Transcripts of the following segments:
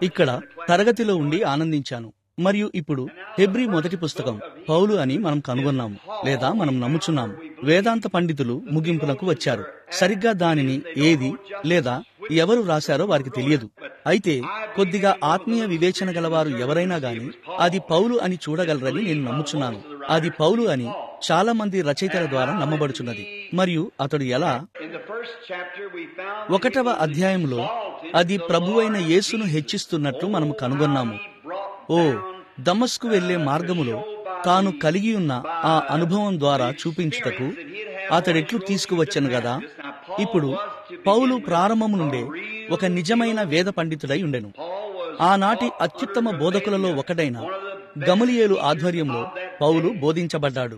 ఇక్కడ తరగతిలో ఉండి ఆనందించాను. మరియు ఇప్పుడు హెబ్రీ మొదటి పుస్తకం పౌలు అని మనం కనుగొన్నాము, లేదా మనం నమ్ముచున్నాము. వేదాంత పండితులు ముగింపునకు వచ్చారు. సరిగ్గా దానిని ఏది లేదా ఎవరు రాశారో వారికి తెలియదు. అయితే కొద్దిగా ఆత్మీయ వివేచన గలవారు ఎవరైనా గాని అది పౌలు అని చూడగలరని నేను నమ్ముచున్నాను. అది పౌలు అని చాలా మంది రచయితల ద్వారా నమ్మబడుచున్నది. మరియు అతడు ఎలా 1వ అధ్యాయంలో అది ప్రభువైన యేసును హెచ్చిస్తున్నట్లు మనము కనుగొన్నాము. ఓ దమస్కు వెళ్లే మార్గములో తాను కలిగి ఉన్న ఆ అనుభవం ద్వారా చూపించుటకు అతడెట్లు తీసుకువచ్చను గదా. ఇప్పుడు పౌలు ప్రారంభము నుండే ఒక నిజమైన వేద పండితుడై ఉండెను. ఆనాటి అత్యుత్తమ బోధకులలో ఒకడైన గమలియేలు ఆధ్వర్యంలో పౌలు బోధించబడ్డాడు.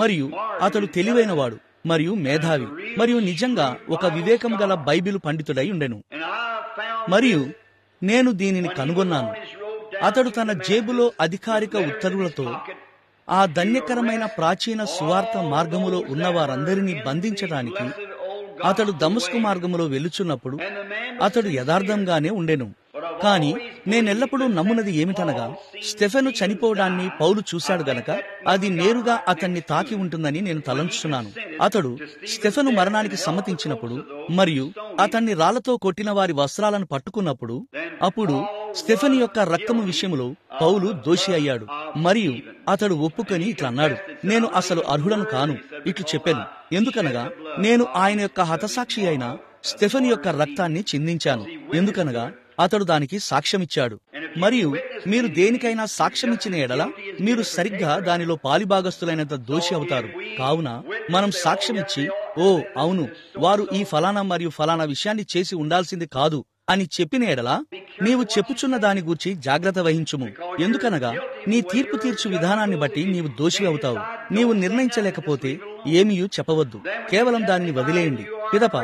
మరియు అతడు తెలివైనవాడు మరియు మేధావి మరియు నిజంగా ఒక వివేకం గల బైబిలు పండితుడై ఉండెను. మరియు నేను దీనిని కనుగొన్నాను. అతడు తన జేబులో అధికారిక ఉత్తర్వులతో ఆ ధన్యకరమైన ప్రాచీన సువార్త మార్గములో ఉన్నవారందరినీ బంధించడానికి అతడు దమస్కు మార్గములో వెళ్లుచున్నప్పుడు అతడు యథార్థంగానే ఉండెను. కాని నేనెల్లప్పుడూ నమ్మునది ఏమిటనగా, స్టెఫెను చనిపోవడాన్ని పౌలు చూశాడు గనక అది నేరుగా అతన్ని తాకి ఉంటుందని నేను తలంచుతున్నాను. అతడు స్టెఫెను మరణానికి సమ్మతించినప్పుడు మరియు అతన్ని రాళ్లతో కొట్టిన వారి వస్త్రాలను పట్టుకున్నప్పుడు అప్పుడు స్టెఫెను యొక్క రక్తము విషయములో పౌలు దోషి అయ్యాడు. మరియు అతడు ఒప్పుకొని ఇట్లన్నాడు, నేను అసలు అర్హుడను కాను ఇట్లు చెప్పాను. ఎందుకనగా నేను ఆయన యొక్క హతసాక్షి అయిన స్టెఫెను యొక్క రక్తాన్ని చిందించాను. ఎందుకనగా అతడు దానికి సాక్ష్యమిచ్చాడు. మరియు మీరు దేనికైనా సాక్ష్యమిచ్చిన ఎడల మీరు సరిగ్గా దానిలో పాలిభాగస్తులైనంత దోషి అవుతారు. కావున మనం సాక్ష్యమిచ్చి, ఓ అవును వారు ఈ ఫలానా మరియు ఫలానా విషయాన్ని చేసి ఉండాల్సింది కాదు అని చెప్పిన ఎడల నీవు చెప్పుచున్న దాని గూర్చి జాగ్రత్త వహించుము. ఎందుకనగా నీ తీర్పు తీర్చు విధానాన్ని బట్టి నీవు దోషి అవుతావు. నీవు నిర్ణయించలేకపోతే ఏమీయూ చెప్పవద్దు, కేవలం దానిని వదిలేయండి. పిదప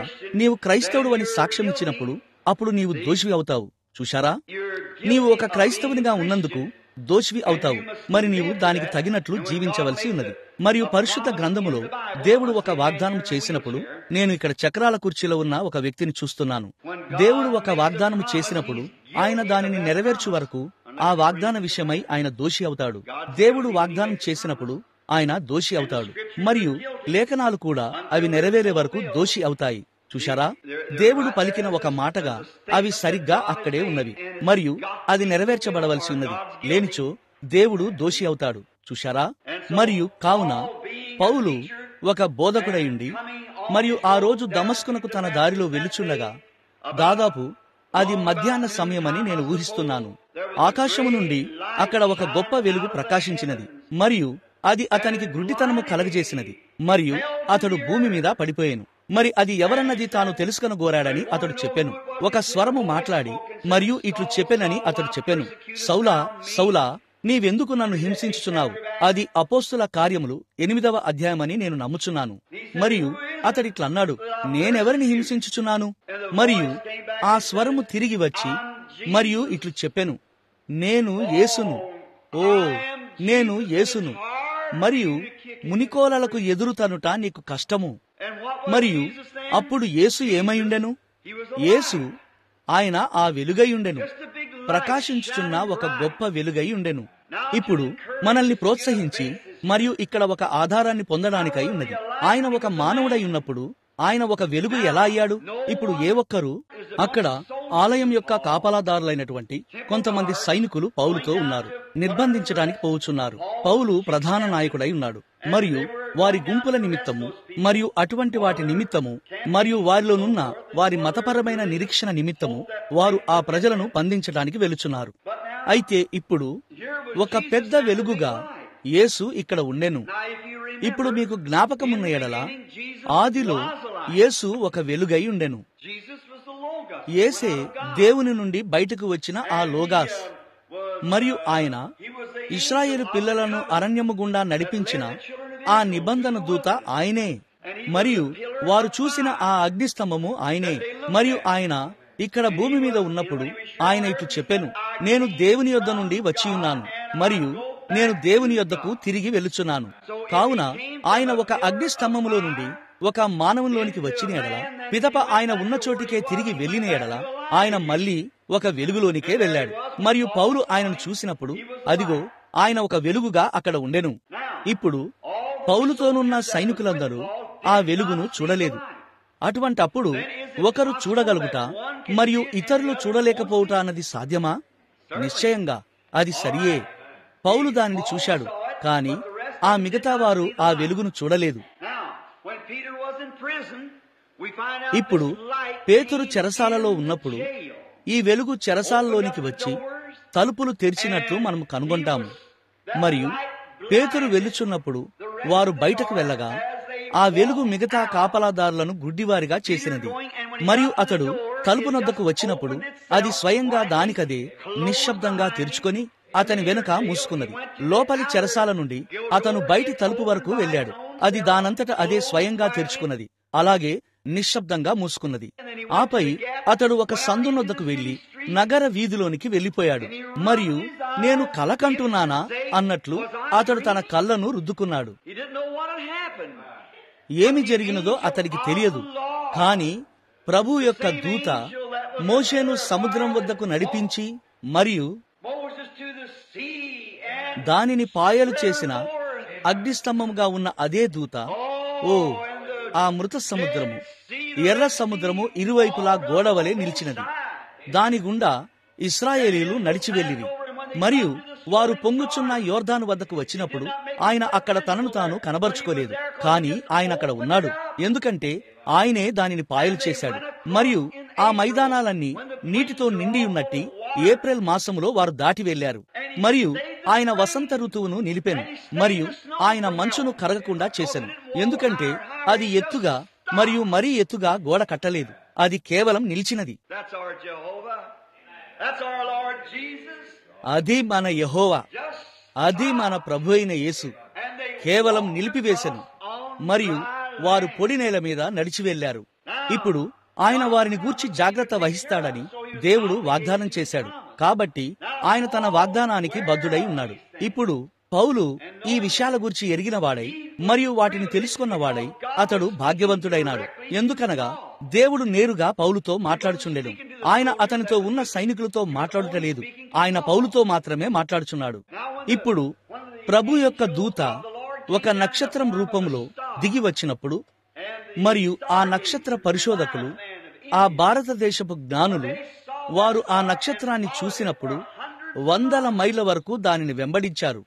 నీవు క్రైస్తవుడు అని సాక్ష్యమిచ్చినప్పుడు అప్పుడు నీవు దోషివి అవుతావు. చూశారా, నీవు ఒక క్రైస్తవునిగా ఉన్నందుకు దోషివి అవుతావు. మరి నీవు దానికి తగినట్లు జీవించవలసి ఉన్నది. మరియు పరిశుద్ధ గ్రంథములో దేవుడు ఒక వాగ్దానం చేసినప్పుడు, నేను ఇక్కడ చక్రాల కుర్చీలో ఉన్న ఒక వ్యక్తిని చూస్తున్నాను. దేవుడు ఒక వాగ్దానం చేసినప్పుడు ఆయన దానిని నెరవేర్చు వరకు ఆ వాగ్దాన విషయమై ఆయన దోషి అవుతాడు. దేవుడు వాగ్దానం చేసినప్పుడు ఆయన దోషి అవుతాడు. మరియు లేఖనాలు కూడా అవి నెరవేరే వరకు దోషి అవుతాయి. చూశారా, దేవుడు పలికిన ఒక మాటగా అవి సరిగ్గా అక్కడే ఉన్నవి మరియు అది నెరవేర్చబడవలసి ఉన్నది. లేనిచో దేవుడు దోషి అవుతాడు. చూశారా, మరియు కావున పౌలు ఒక బోధకుడైండి మరియు ఆ రోజు దమస్కునకు తన దారిలో వెలుచుండగా దాదాపు అది మధ్యాహ్న సమయమని నేను ఊహిస్తున్నాను. ఆకాశము నుండి అక్కడ ఒక గొప్ప వెలుగు ప్రకాశించినది మరియు అది అతనికి గుడ్డితనము కలగజేసినది. మరియు అతడు భూమి మీద పడిపోయాను. మరి అది ఎవరన్నది తాను తెలుసుకొనగోరాడని అతడు చెప్పెను. ఒక స్వరము మాట్లాడి మరియు ఇట్లు చెప్పెనని అతడు చెప్పెను, సౌలా సౌలా, నీవెందుకు నన్ను హింసించుచున్నావు? అది అపోస్తుల కార్యములు 8వ అధ్యాయమని నేను నమ్ముచున్నాను. మరియు అతడిట్లన్నాడు, నేనెవరిని హింసించుచున్నాను? మరియు ఆ స్వరము తిరిగి వచ్చి మరియు ఇట్లు చెప్పెను, నేను యేసును, ఓ నేను యేసును, మరియు మునికోలలకు ఎదురు తనుట నీకు కష్టము. మరియు అప్పుడు యేసు ఏమైయుండెను? యేసు ఆయన ఆ వెలుగైయుండెను, ప్రకాశించుచున్న ఒక గొప్ప వెలుగైయుండెను. ఇప్పుడు మనల్ని ప్రోత్సహించి మరియు ఇక్కడ ఒక ఆధారాన్ని పొందడానికై ఉన్నది. ఆయన ఒక మానవుడై ఉన్నప్పుడు ఆయన ఒక వెలుగు ఎలా అయ్యాడు? ఇప్పుడు ఏ ఒక్కరూ అక్కడ ఆలయం యొక్క కాపలాదారులైనటువంటి కొంతమంది సైనికులు పౌలుతో ఉన్నారు. నిర్బంధించడానికి పోవుచున్నారు. పౌలు ప్రధాన నాయకుడై ఉన్నాడు మరియు వారి గుంపుల నిమిత్తము మరియు అటువంటి వాటి నిమిత్తము మరియు వారిలోనున్న వారి మతపరమైన నిరీక్షణ నిమిత్తము వారు ఆ ప్రజలను బంధించడానికి వెలుచున్నారు. అయితే ఇప్పుడు ఒక పెద్ద వెలుగుగా యేసు ఇక్కడ ఉండెను. ఇప్పుడు మీకు జ్ఞాపకమున్న ఎడల ఆదిలో యేసు ఒక వెలుగై ఉండెను. యేసే దేవుని నుండి బయటకు వచ్చిన ఆ లోగాస్. మరియు ఆయన ఇశ్రాయేలు పిల్లలను అరణ్యము గుండా నడిపించిన ఆ నిబంధన దూత ఆయనే. మరియు వారు చూసిన ఆ అగ్నిస్తంభము ఆయనే. మరియు ఆయన ఇక్కడ భూమి మీద ఉన్నప్పుడు ఆయన ఇట్లు చెప్పెను, నేను దేవుని యొద్ద నుండి వచ్చి ఉన్నాను మరియు నేను దేవుని యొద్దకు తిరిగి వెలుచున్నాను. కావున ఆయన ఒక అగ్ని స్తంభములో నుండి ఒక మానవునిలోనికి వచ్చిన ఎడల పిదప ఆయన ఉన్న చోటికే తిరిగి వెళ్లిన ఎడల ఆయన మళ్లీ ఒక వెలుగులోనికే వెళ్ళాడు. మరియు పౌలు ఆయనను చూసినప్పుడు అదిగో ఆయన ఒక వెలుగుగా అక్కడ ఉండెను. ఇప్పుడు పౌలుతోనున్న సైనికులందరూ ఆ వెలుగును చూడలేదు. అటువంటప్పుడు ఒకరు చూడగలుగుట మరియు ఇతరులు చూడలేకపోవుట అన్నది సాధ్యమా? నిశ్చయంగా అది సరియే. పౌలు దానిని చూశాడు, కాని ఆ మిగతా వారు ఆ వెలుగును చూడలేదు. ఇప్పుడు పేతురు చెరసాలలో ఉన్నప్పుడు ఈ వెలుగు చెరసాలలోనికి వచ్చి తలుపులు తెరిచినట్లు మనం కనుగొంటాము. మరియు పేతురు వెళ్ళుచున్నప్పుడు వారు బయటకు వెళ్ళగా ఆ వెలుగు మిగతా కాపలాదారులను గుడ్డివారిగా చేసినది. మరియు అతడు తలుపు నొద్దకు వచ్చినప్పుడు అది స్వయంగా దానికదే నిశ్శబ్దంగా తెరుచుకొని అతని వెనుక మూసుకున్నది. లోపలి చెరసాల నుండి అతను బయటి తలుపు వరకు వెళ్ళాడు. అది దానంతట అదే స్వయంగా తెరుచుకున్నది, అలాగే నిశ్శబ్దంగా మూసుకున్నది. ఆపై అతడు ఒక సందు నొద్దకు వెళ్లి నగర వీధిలోనికి వెళ్లిపోయాడు. మరియు నేను కలకంటున్నానా అన్నట్లు అతడు తన కళ్ళను రుద్దుకున్నాడు. ఏమి జరిగినదో అతడికి తెలియదు. కాని ప్రభు యొక్క దూత మోషేను సముద్రం వద్దకు నడిపించి మరియు దానిని పాయలు చేసిన అగ్నిస్తంభముగా ఉన్న అదే దూత ఆ మృత సముద్రము, ఎర్ర సముద్రము ఇరువైపులా గోడవలే నిలిచినది. దాని గుండా ఇశ్రాయేలీలు నడిచి వెళ్ళిరి. మరియు వారు పొంగుచున్న యోర్దాను వద్దకు వచ్చినప్పుడు ఆయన అక్కడ తనను తాను కనబరుచుకోలేదు. కాని ఆయన అక్కడ ఉన్నాడు, ఎందుకంటే ఆయనే దానిని పాయలు చేశాడు. మరియు ఆ మైదానాలన్నీ నీటితో నిండి ఉన్నట్టి ఏప్రిల్ మాసములో వారు దాటి వెళ్లారు. మరియు ఆయన వసంత ఋతువును నిలిపెను. మరియు ఆయన మంచును కరగకుండా చేశాను, ఎందుకంటే అది ఎత్తుగా మరియు మరీ ఎత్తుగా గోడ కట్టలేదు, అది కేవలం నిలిచినది. అది మన యెహోవా, అది మన ప్రభు అయిన యేసు. కేవలం నిలిపివేశను. మరియు వారు పొడి నేల మీద నడిచి వెళ్లారు. ఇప్పుడు ఆయన వారిని గూర్చి జాగ్రత్త వహిస్తాడని దేవుడు వాగ్దానం చేశాడు. కాబట్టి ఆయన తన వాగ్దానానికి బద్ధుడై ఉన్నాడు. ఇప్పుడు పౌలు ఈ విషయాల గురించి ఎరిగిన వాడై మరియు వాటిని తెలుసుకున్నవాడై అతడు భాగ్యవంతుడైనాడు. ఎందుకనగా దేవుడు నేరుగా పౌలుతో మాట్లాడుచుండెను. ఆయన అతనితో ఉన్న సైనికులతో మాట్లాడుటలేదు, ఆయన పౌలుతో మాత్రమే మాట్లాడుచున్నాడు. ఇప్పుడు ప్రభు యొక్క దూత ఒక నక్షత్రం రూపంలో దిగి వచ్చినప్పుడు మరియు ఆ నక్షత్ర పరిశోధకులు, ఆ భారతదేశపు జ్ఞానులు, వారు ఆ నక్షత్రాన్ని చూసినప్పుడు 100 మైళ్ళ వరకు దానిని వెంబడించారు.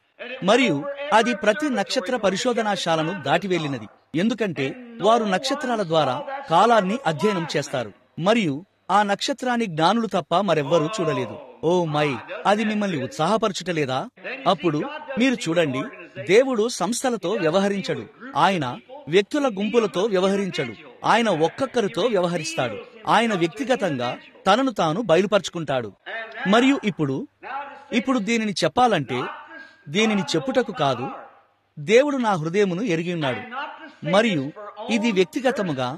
మరియు అది ప్రతి నక్షత్ర పరిశోధనాశాలను దాటి వెళ్ళినది, ఎందుకంటే వారు నక్షత్రాల ద్వారా కాలాన్ని అధ్యయనం చేస్తారు. మరియు ఆ నక్షత్రాన్ని జ్ఞానులు తప్ప మరెవ్వరూ చూడలేదు. ఓ మై, అది మిమ్మల్ని ఉత్సాహపరచుటలేదా? అప్పుడు మీరు చూడండి, దేవుడు సంస్థలతో వ్యవహరించడు, ఆయన వ్యక్తుల గుంపులతో వ్యవహరించడు, ఆయన ఒక్కొక్కరితో వ్యవహరిస్తాడు. ఆయన వ్యక్తిగతంగా తనను తాను బయలుపరుచుకుంటాడు. మరియు ఇప్పుడు దీనిని చెప్పాలంటే, దీనిని చెప్పుటకు కాదు, దేవుడు నా హృదయమును ఎరిగి ఉన్నాడు. మరియు ఇది వ్యక్తిగతముగా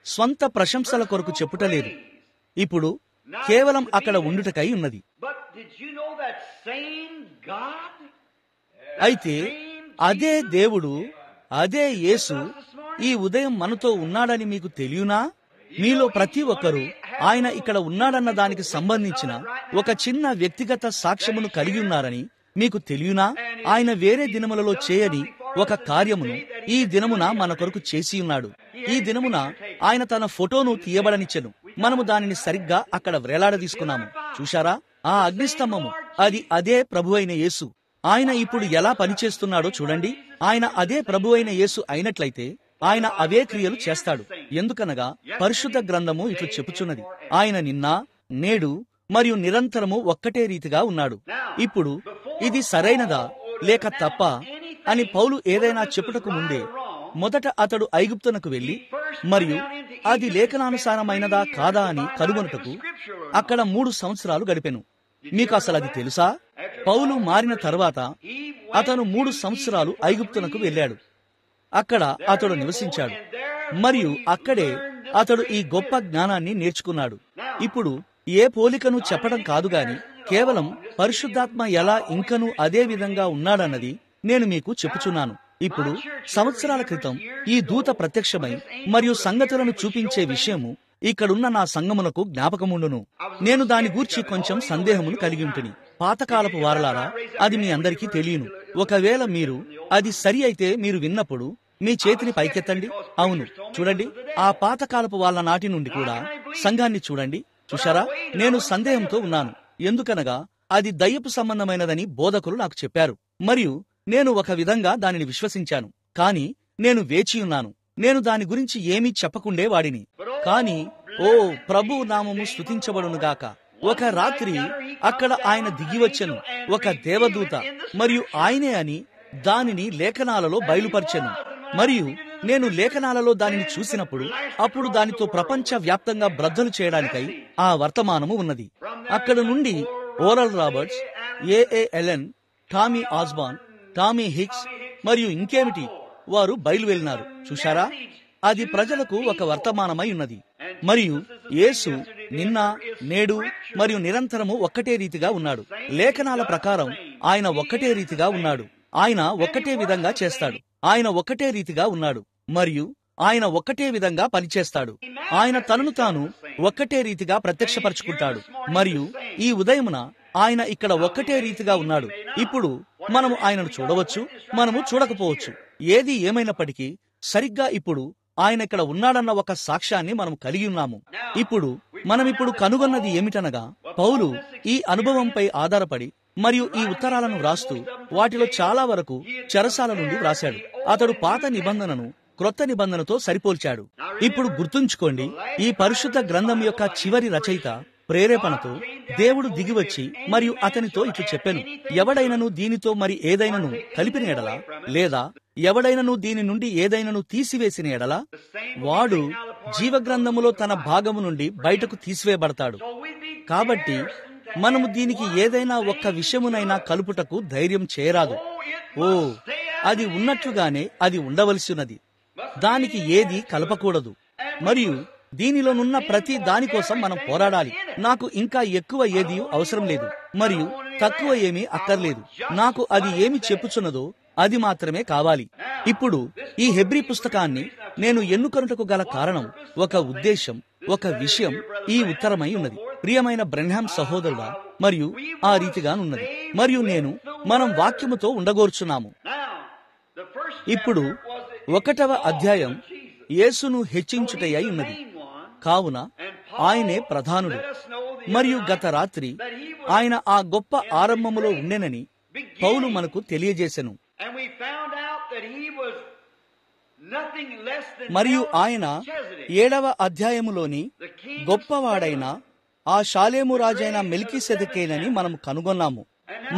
స్వంత ప్రశంసల కొరకు చెప్పుటలేదు, ఇప్పుడు కేవలం అక్కడ ఉండుటకై ఉన్నది. అయితే అదే దేవుడు, అదే యేసు ఈ ఉదయం మనతో ఉన్నాడని మీకు తెలియనా? మీలో ప్రతి ఒక్కరూ ఆయన ఇక్కడ ఉన్నాడన్న దానికి సంబంధించిన ఒక చిన్న వ్యక్తిగత సాక్ష్యమును కలిగి ఉన్నారని మీకు తెలియనా? ఆయన వేరే దినములలో చేయని ఒక కార్యమును ఈ దినమున మన కొరకు చేసి ఉన్నాడు. ఈ దినమున ఆయన తన ఫోటోను తీయబడనిచ్చెను. మనము దానిని సరిగ్గా అక్కడ వ్రేలాడదీసుకున్నాము. చూశారా? ఆ అగ్నిస్తంభము, అది అదే ప్రభు అయిన యేసు. ఆయన ఇప్పుడు ఎలా పనిచేస్తున్నాడో చూడండి. ఆయన అదే ప్రభు అయిన యేసు అయినట్లయితే ఆయన అవే క్రియలు చేస్తాడు. ఎందుకనగా పరిశుద్ధ గ్రంథము ఇట్లు చెప్పుచున్నది, ఆయన నిన్న, నేడు మరియు నిరంతరము ఒక్కటే రీతిగా ఉన్నాడు. ఇప్పుడు ఇది సరైనదా లేక తప్ప అని పౌలు ఏదైనా చెప్పుటకు ముందే మొదట అతడు ఐగుప్తునకు వెళ్లి మరియు అది లేఖనానుసారమైనదా కాదా అని కనుగొనుటకు అక్కడ 3 సంవత్సరాలు గడిపెను. మీకు అసలు అది తెలుసా? పౌలు మారిన తర్వాత అతను 3 సంవత్సరాలు ఐగుప్తునకు వెళ్ళాడు. అక్కడ అతడు నివసించాడు మరియు అక్కడే అతడు ఈ గొప్ప జ్ఞానాన్ని నేర్చుకున్నాడు. ఇప్పుడు ఏ పోలికను చెప్పడం కాదు గాని కేవలం పరిశుద్ధాత్మ ఎలా ఇంకనూ అదే విధంగా ఉన్నాడన్నది నేను మీకు చెప్పుచున్నాను. ఇప్పుడు సంవత్సరాల క్రితం ఈ దూత ప్రత్యక్షమై మరియు సంగతులను చూపించే విషయము ఇక్కడున్న నా సంగమునకు జ్ఞాపకముండును. నేను దాని గూర్చి కొంచెం సందేహమును కలిగి ఉంటిని. పాతకాలపు వారలారా, అది మీ అందరికీ తెలియను. ఒకవేళ మీరు అది సరి అయితే మీరు విన్నప్పుడు మీ చేతిని పైకెత్తండి. అవును, చూడండి, ఆ పాతకాలపు వాళ్ళ నాటి నుండి కూడా సంఘాన్ని చూడండి. చూశారా, నేను సందేహంతో ఉన్నాను. ఎందుకనగా అది దయ్యపు సంబంధమైనదని బోధకులు నాకు చెప్పారు, మరియు నేను ఒక విధంగా దానిని విశ్వసించాను. కాని నేను వేచియున్నాను. నేను దాని గురించి ఏమీ చెప్పకుండే వాడిని. కాని ఓ ప్రభు నామము స్తుతించబడునుగాక, ఒక రాత్రి అక్కడ ఆయన దిగివచ్చెను, ఒక దేవదూత, మరియు ఆయనే అని దానిని లేఖనాలలో బయలుపరిచెను. మరియు నేను లేఖనాలలో దానిని చూసినప్పుడు అప్పుడు దానితో ప్రపంచ వ్యాప్తంగా బ్రద్దలు చేయడానికై ఆ వర్తమానము ఉన్నది. అక్కడ నుండి ఓరల్ రాబర్ట్స్, ఏఏ ఎలెన్, టామీ ఆస్బాన్, టామీ హిక్స్ మరియు ఇంకేమిటి వారు బయలువెళ్ళినారు. చూశారా, అది ప్రజలకు ఒక వర్తమానమై ఉన్నది. మరియు యేసు నిన్న, నేడు మరియు నిరంతరము ఒక్కటే రీతిగా ఉన్నాడు. లేఖనాల ప్రకారం ఆయన ఒక్కటే రీతిగా ఉన్నాడు. ఆయన ఒక్కటే విధంగా చేస్తాడు. ఆయన ఒక్కటే రీతిగా ఉన్నాడు మరియు ఆయన ఒక్కటే విధంగా పనిచేస్తాడు. ఆయన తనను తాను ఒక్కటే రీతిగా ప్రత్యక్షపరచుకుంటాడు. మరియు ఈ ఉదయమున ఆయన ఇక్కడ ఒక్కటే రీతిగా ఉన్నాడు. ఇప్పుడు మనము ఆయనను చూడవచ్చు, మనము చూడకపోవచ్చు. ఏది ఏమైనప్పటికీ సరిగ్గా ఇప్పుడు ఆయన ఇక్కడ ఉన్నాడన్న ఒక సాక్ష్యాన్ని మనం కలిగి ఉన్నాము. ఇప్పుడు కనుగొన్నది ఏమిటనగా, పౌలు ఈ అనుభవంపై ఆధారపడి మరియు ఈ ఉత్తరాలను వ్రాస్తూ వాటిలో చాలా వరకు చెరసాల నుండి వ్రాశాడు. అతడు పాత నిబంధనను క్రొత్త నిబంధనతో సరిపోల్చాడు. ఇప్పుడు గుర్తుంచుకోండి, ఈ పరిశుద్ధ గ్రంథం యొక్క చివరి రచయిత ప్రేరేపణతో దేవుడు దిగివచ్చి మరియు అతనితో ఇట్లు చెప్పెను, ఎవడైనను దీనితో మరి ఏదైనను కలిపిన ఎడల, లేదా ఎవడైనను దీని నుండి ఏదైనను తీసివేసిన ఎడల, వాడు జీవగ్రంథములో తన భాగము నుండి బయటకు తీసివేయబడతాడు. కాబట్టి మనము దీనికి ఏదైనా ఒక్క విషయమునైనా కలుపుటకు ధైర్యం చేయరాదు. ఓ, అది ఉన్నట్లుగానే అది ఉండవలసినది. దానికి ఏది కలపకూడదు. మరియు దీనిలోనున్న ప్రతి దానికోసం మనం పోరాడాలి. నాకు ఇంకా ఎక్కువ ఏది అవసరం లేదు మరియు తక్కువ ఏమీ అక్కర్లేదు. నాకు అది ఏమి చెప్పుచున్నదో అది మాత్రమే కావాలి. ఇప్పుడు ఈ హెబ్రీ పుస్తకాన్ని నేను ఎన్నుకొనుటకు గల కారణం, ఒక ఉద్దేశం, ఒక విషయం ఈ ఉత్తరమై ఉన్నది. ప్రియమైన బ్రెన్హామ్ సహోదరుడా, మరియు ఆ రీతిగానున్నది. మరియు మనం వాక్యముతో ఉండగోర్చున్నాము. ఇప్పుడు 1వ అధ్యాయం యేసును హెచ్చించుటయ్యి ఉన్నది. కావున ఆయనే ప్రధానుడు. మరియు గత రాత్రి ఆయన ఆ గొప్ప ఆరంభములో ఉండెనని పౌలు మనకు తెలియజేసెను. మరియు ఆయన 7వ అధ్యాయములోని గొప్పవాడైన ఆ షాలేము రాజైన మెల్కీసెదెకేనని మనము కనుగొన్నాము.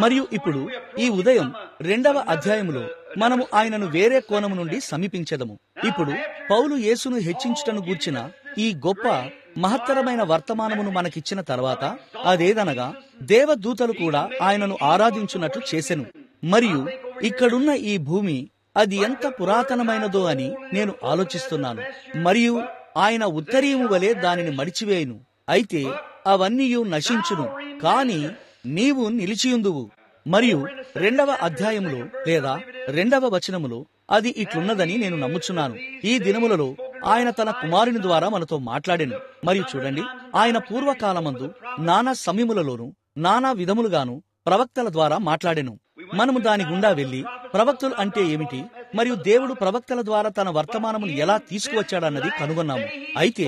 మరియు ఇప్పుడు ఈ ఉదయం 2వ అధ్యాయములో మనము ఆయనను వేరే కోణము నుండి సమీపించెదము. ఇప్పుడు పౌలు యేసును హెచ్చించుటను గూర్చిన ఈ గొప్ప మహత్తరమైన వర్తమానమును మనకిచ్చిన తర్వాత, అదేదనగా దేవదూతలు కూడా ఆయనను ఆరాధించున్నట్లు చేసెను. మరియు ఇక్కడున్న ఈ భూమి అది ఎంత పురాతనమైనదో అని నేను ఆలోచిస్తున్నాను. మరియు ఆయన ఉత్తరీయము వలె దానిని మడిచివేయును. అయితే అవన్నీయు నశించును, కాని నీవు నిలిచియుందువు. మరియు 2వ అధ్యాయములో లేదా 2వ వచనములో అది ఇట్లున్నదని నేను నమ్ముచున్నాను. ఈ దినములలో ఆయన తన కుమారుని ద్వారా మనతో మాట్లాడెను. మరియు చూడండి, ఆయన పూర్వకాలమందు నానా సమయములలోను నానా విధములుగాను ప్రవక్తల ద్వారా మాట్లాడెను. మనము దాని గుండా వెళ్లి ప్రవక్తలు అంటే ఏమిటి మరియు దేవుడు ప్రవక్తల ద్వారా తన వర్తమానమును ఎలా తీసుకువచ్చాడన్నది కనుగొన్నాము. అయితే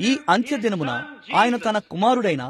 ఈ అంత్య దినమున ఆయన తన కుమారుడైన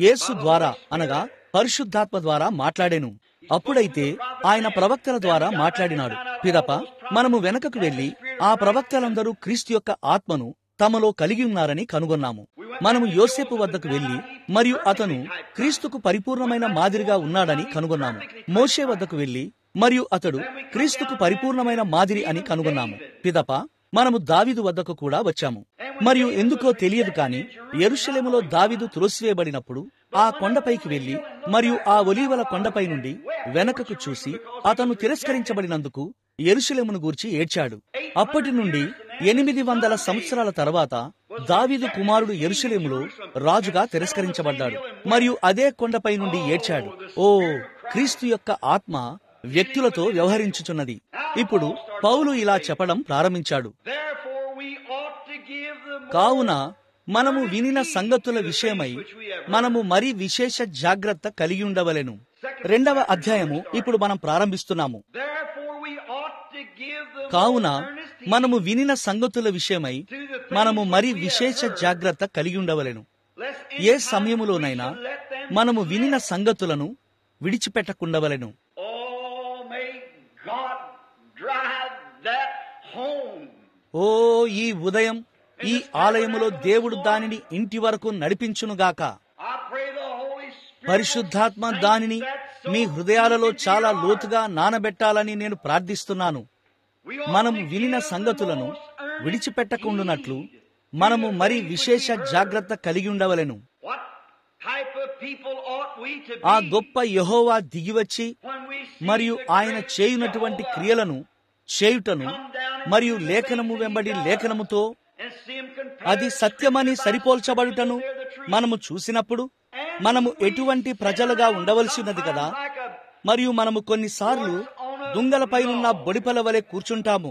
యేసు ద్వారా, అనగా పరిశుద్ధాత్మ ద్వారా మాట్లాడెను. అప్పుడైతే ఆయన ప్రవక్తల ద్వారా మాట్లాడినాడు. పిదప మనము వెనకకు వెళ్లి ఆ ప్రవక్తలందరూ క్రీస్తు యొక్క ఆత్మను తమలో కలిగి ఉన్నారని కనుగొన్నాము. మనము యోసేపు వద్దకు వెళ్లి మరియు అతను క్రీస్తుకు పరిపూర్ణమైన మాదిరిగా ఉన్నాడని కనుగొన్నాము. మోషే వద్దకు వెళ్లి మరియు అతడు క్రీస్తుకు పరిపూర్ణమైన మాదిరి అని కనుగొన్నాము. పిదప మనము దావీదు వద్దకు కూడా వచ్చాము. మరియు ఎందుకో తెలియదు కాని యెరూషలేములో దావీదు త్రోసివేయబడినప్పుడు ఆ కొండపైకి వెళ్లి మరియు ఆ ఒలీవల కొండపై నుండి వెనకకు చూసి అతను తిరస్కరించబడినందుకు యెరూషలేమును గూర్చి ఏడ్చాడు. అప్పటి నుండి 800 సంవత్సరాల తర్వాత దావీదు కుమారుడు యెరూషలేములో రాజుగా తిరస్కరించబడ్డాడు మరియు అదే కొండపై నుండి ఏడ్చాడు. ఓ, క్రీస్తు యొక్క ఆత్మ వ్యక్తులతో వ్యవహరించుచున్నది. ఇప్పుడు పౌలు ఇలా చెప్పడం ప్రారంభించాడు. కావున మనము వినిన సంగతుల విషయమై మనము మరీ విశేష జాగ్రత్త కలిగి ఉండవలెను. 2వ అధ్యాయము ఇప్పుడు మనం ప్రారంభిస్తున్నాము. కావున మనము వినిన సంగతుల విషయమై మనము మరీ విశేష జాగ్రత్త కలిగి ఉండవలెను. ఏ సమయములోనైనా మనము వినిన సంగతులను విడిచిపెట్టకుండవలెను. ఓ ఈ ఉదయం ఈ ఆలయములో దేవుడు దానిని ఇంటి వరకు నడిపించునుగాక. పరిశుద్ధాత్మ దానిని మీ హృదయాలలో చాలా లోతుగా నానబెట్టాలని నేను ప్రార్థిస్తున్నాను. మనము వినిన సంగతులను విడిచిపెట్టకుండానట్లు మనము మరి విశేష జాగ్రత్త కలిగి ఉండవలెను. ఆ గొప్ప యెహోవా దిగివచ్చి మరియు ఆయన చేయునటువంటి క్రియలను చేయుటను మరియు లేఖనము వెంబడి లేఖనముతో అది సత్యమని సరిపోల్చబడుటను మనము చూసినప్పుడు మనము ఎటువంటి ప్రజలుగా ఉండవలసి ఉన్నది కదా. మరియు మనము కొన్నిసార్లు దుంగలపైనున్న బొడిపల వలె కూర్చుంటాము